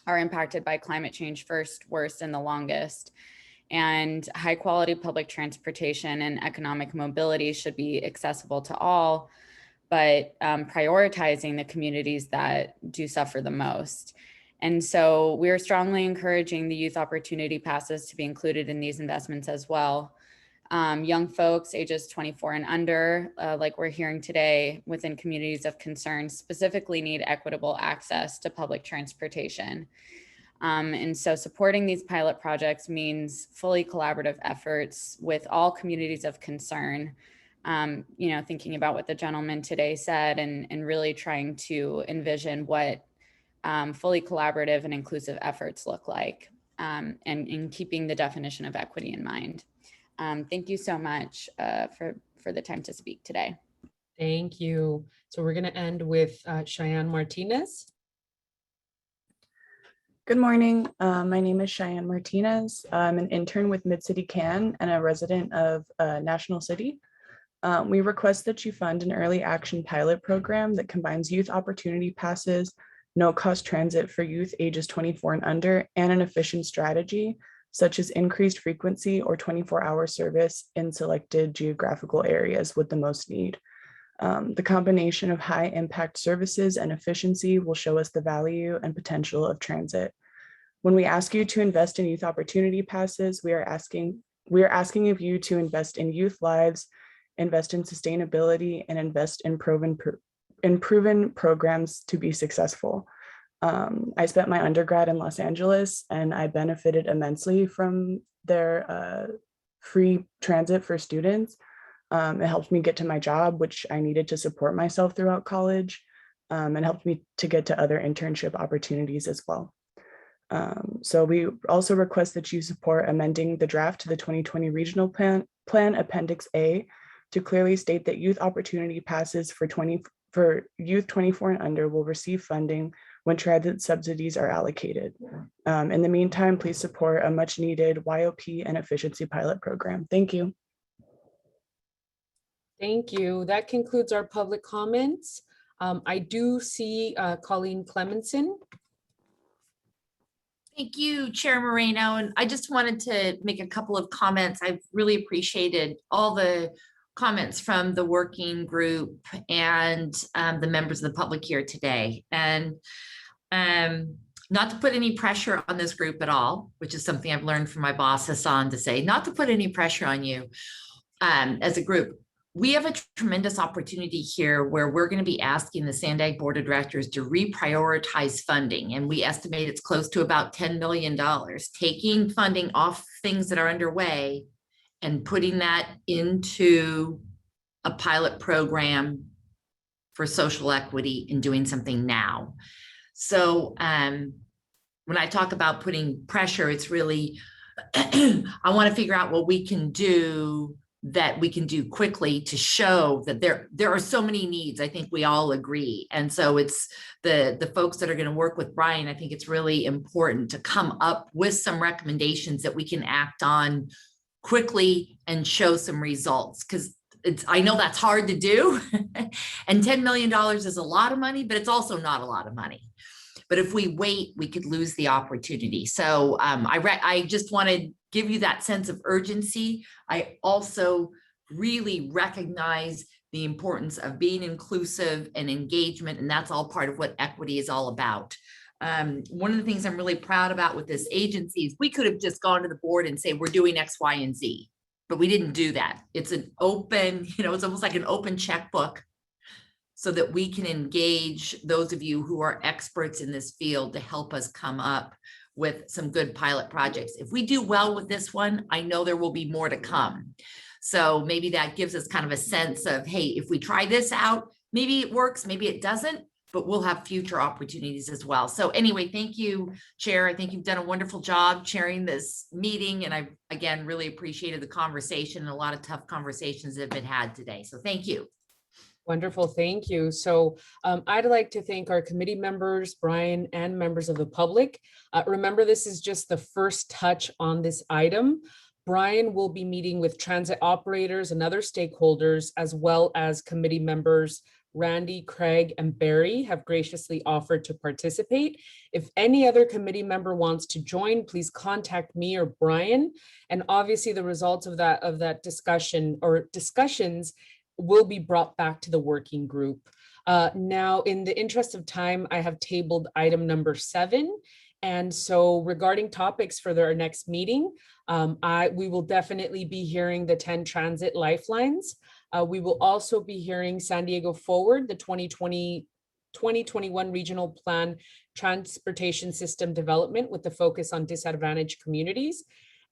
are impacted by climate change first, worst, and the longest. And high quality public transportation and economic mobility should be accessible to all, but prioritizing the communities that do suffer the most. And so we're strongly encouraging the youth opportunity passes to be included in these investments as well. Young folks ages 24 and under, like we're hearing today, within communities of concern, specifically need equitable access to public transportation. And so supporting these pilot projects means fully collaborative efforts with all communities of concern, thinking about what the gentleman today said and really trying to envision what fully collaborative and inclusive efforts look like, and in keeping the definition of equity in mind. Thank you so much for the time to speak today. Thank you. So we're going to end with Cheyenne Martinez. Good morning. My name is Cheyenne Martinez. I'm an intern with Mid-City CAN and a resident of National City. We request that you fund an early action pilot program that combines youth opportunity passes, no-cost transit for youth ages 24 and under, and an efficient strategy such as increased frequency or 24-hour service in selected geographical areas with the most need. The combination of high impact services and efficiency will show us the value and potential of transit. When we ask you to invest in youth opportunity passes, we are asking of you to invest in youth lives, invest in sustainability, and invest in proven programs to be successful. I spent my undergrad in Los Angeles and I benefited immensely from their free transit for students. It helped me get to my job, which I needed to support myself throughout college, and helped me to get to other internship opportunities as well. So we also request that you support amending the draft to the 2020 Regional Plan Appendix A to clearly state that youth opportunity passes for youth 24 and under will receive funding when transit subsidies are allocated. In the meantime, please support a much needed YOP and efficiency pilot program. Thank you. Thank you. That concludes our public comments. I do see Colleen Clemenson. Thank you, Chair Moreno. And I just wanted to make a couple of comments. I've really appreciated all the comments from the working group and the members of the public here today. And not to put any pressure on this group at all, which is something I've learned from my boss, Hassan, to say, not to put any pressure on you as a group. We have a tremendous opportunity here where we're going to be asking the Sandag Board of Directors to reprioritize funding. And we estimate it's close to about $10 million, taking funding off things that are underway and putting that into a pilot program for social equity and doing something now. So when I talk about putting pressure, it's really, I want to figure out what we can do that we can do quickly to show that there are so many needs. I think we all agree. And so it's the folks that are going to work with Brian. I think it's really important to come up with some recommendations that we can act on quickly and show some results, because I know that's hard to do. And $10 million is a lot of money, but it's also not a lot of money. But if we wait, we could lose the opportunity. So I just want to give you that sense of urgency. I also really recognize the importance of being inclusive and engagement, and that's all part of what equity is all about. One of the things I'm really proud about with this agency is we could have just gone to the board and say, we're doing X, Y, and Z, but we didn't do that. It's an open, it's almost like an open checkbook, so that we can engage those of you who are experts in this field to help us come up with some good pilot projects. If we do well with this one, I know there will be more to come. So maybe that gives us kind of a sense of, hey, if we try this out, maybe it works, maybe it doesn't, but we'll have future opportunities as well. So anyway, thank you, Chair. I think you've done a wonderful job chairing this meeting. And I, again, really appreciated the conversation, and a lot of tough conversations that have been had today. So thank you. Wonderful, thank you. So I'd like to thank our committee members, Brian, and members of the public. Remember, this is just the first touch on this item. Brian will be meeting with transit operators and other stakeholders, as well as committee members. Randy, Craig, and Barry have graciously offered to participate. If any other committee member wants to join, please contact me or Brian. And obviously the results of that discussion or discussions will be brought back to the working group. Now, in the interest of time, I have tabled item number 7. And so regarding topics for our next meeting, we will definitely be hearing the 10 transit lifelines. We will also be hearing San Diego Forward, the 2021 Regional Plan Transportation System Development with the focus on disadvantaged communities.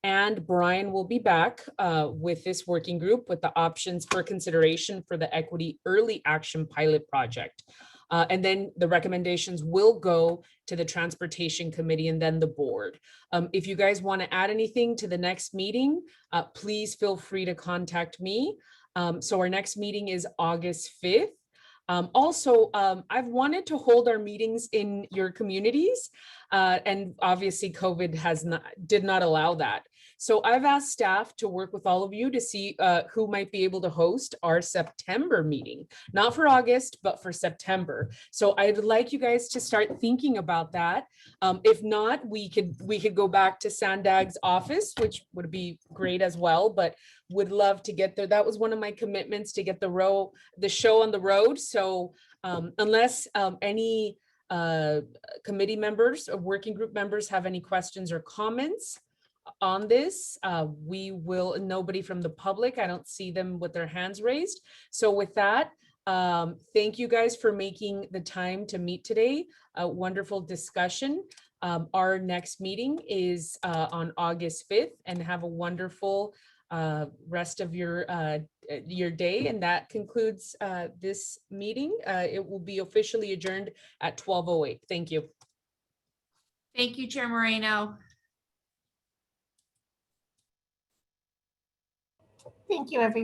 And Brian will be back with this working group with the options for consideration for the Equity Early Action Pilot Project. And then the recommendations will go to the Transportation Committee and then the board. If you guys want to add anything to the next meeting, please feel free to contact me. So our next meeting is August 5th. Also, I've wanted to hold our meetings in your communities, and obviously COVID did not allow that. So I've asked staff to work with all of you to see who might be able to host our September meeting, not for August, but for September. So I'd like you guys to start thinking about that. If not, we could go back to Sandag's office, which would be great as well, but would love to get there. That was one of my commitments, to get the show on the road. So unless any committee members or working group members have any questions or comments on this, nobody from the public, I don't see them with their hands raised. So with that, thank you guys for making the time to meet today. A wonderful discussion. Our next meeting is on August 5th, and have a wonderful rest of your day. And that concludes this meeting. It will be officially adjourned at 12:08. Thank you. Thank you, Chair Moreno. Thank you, everyone.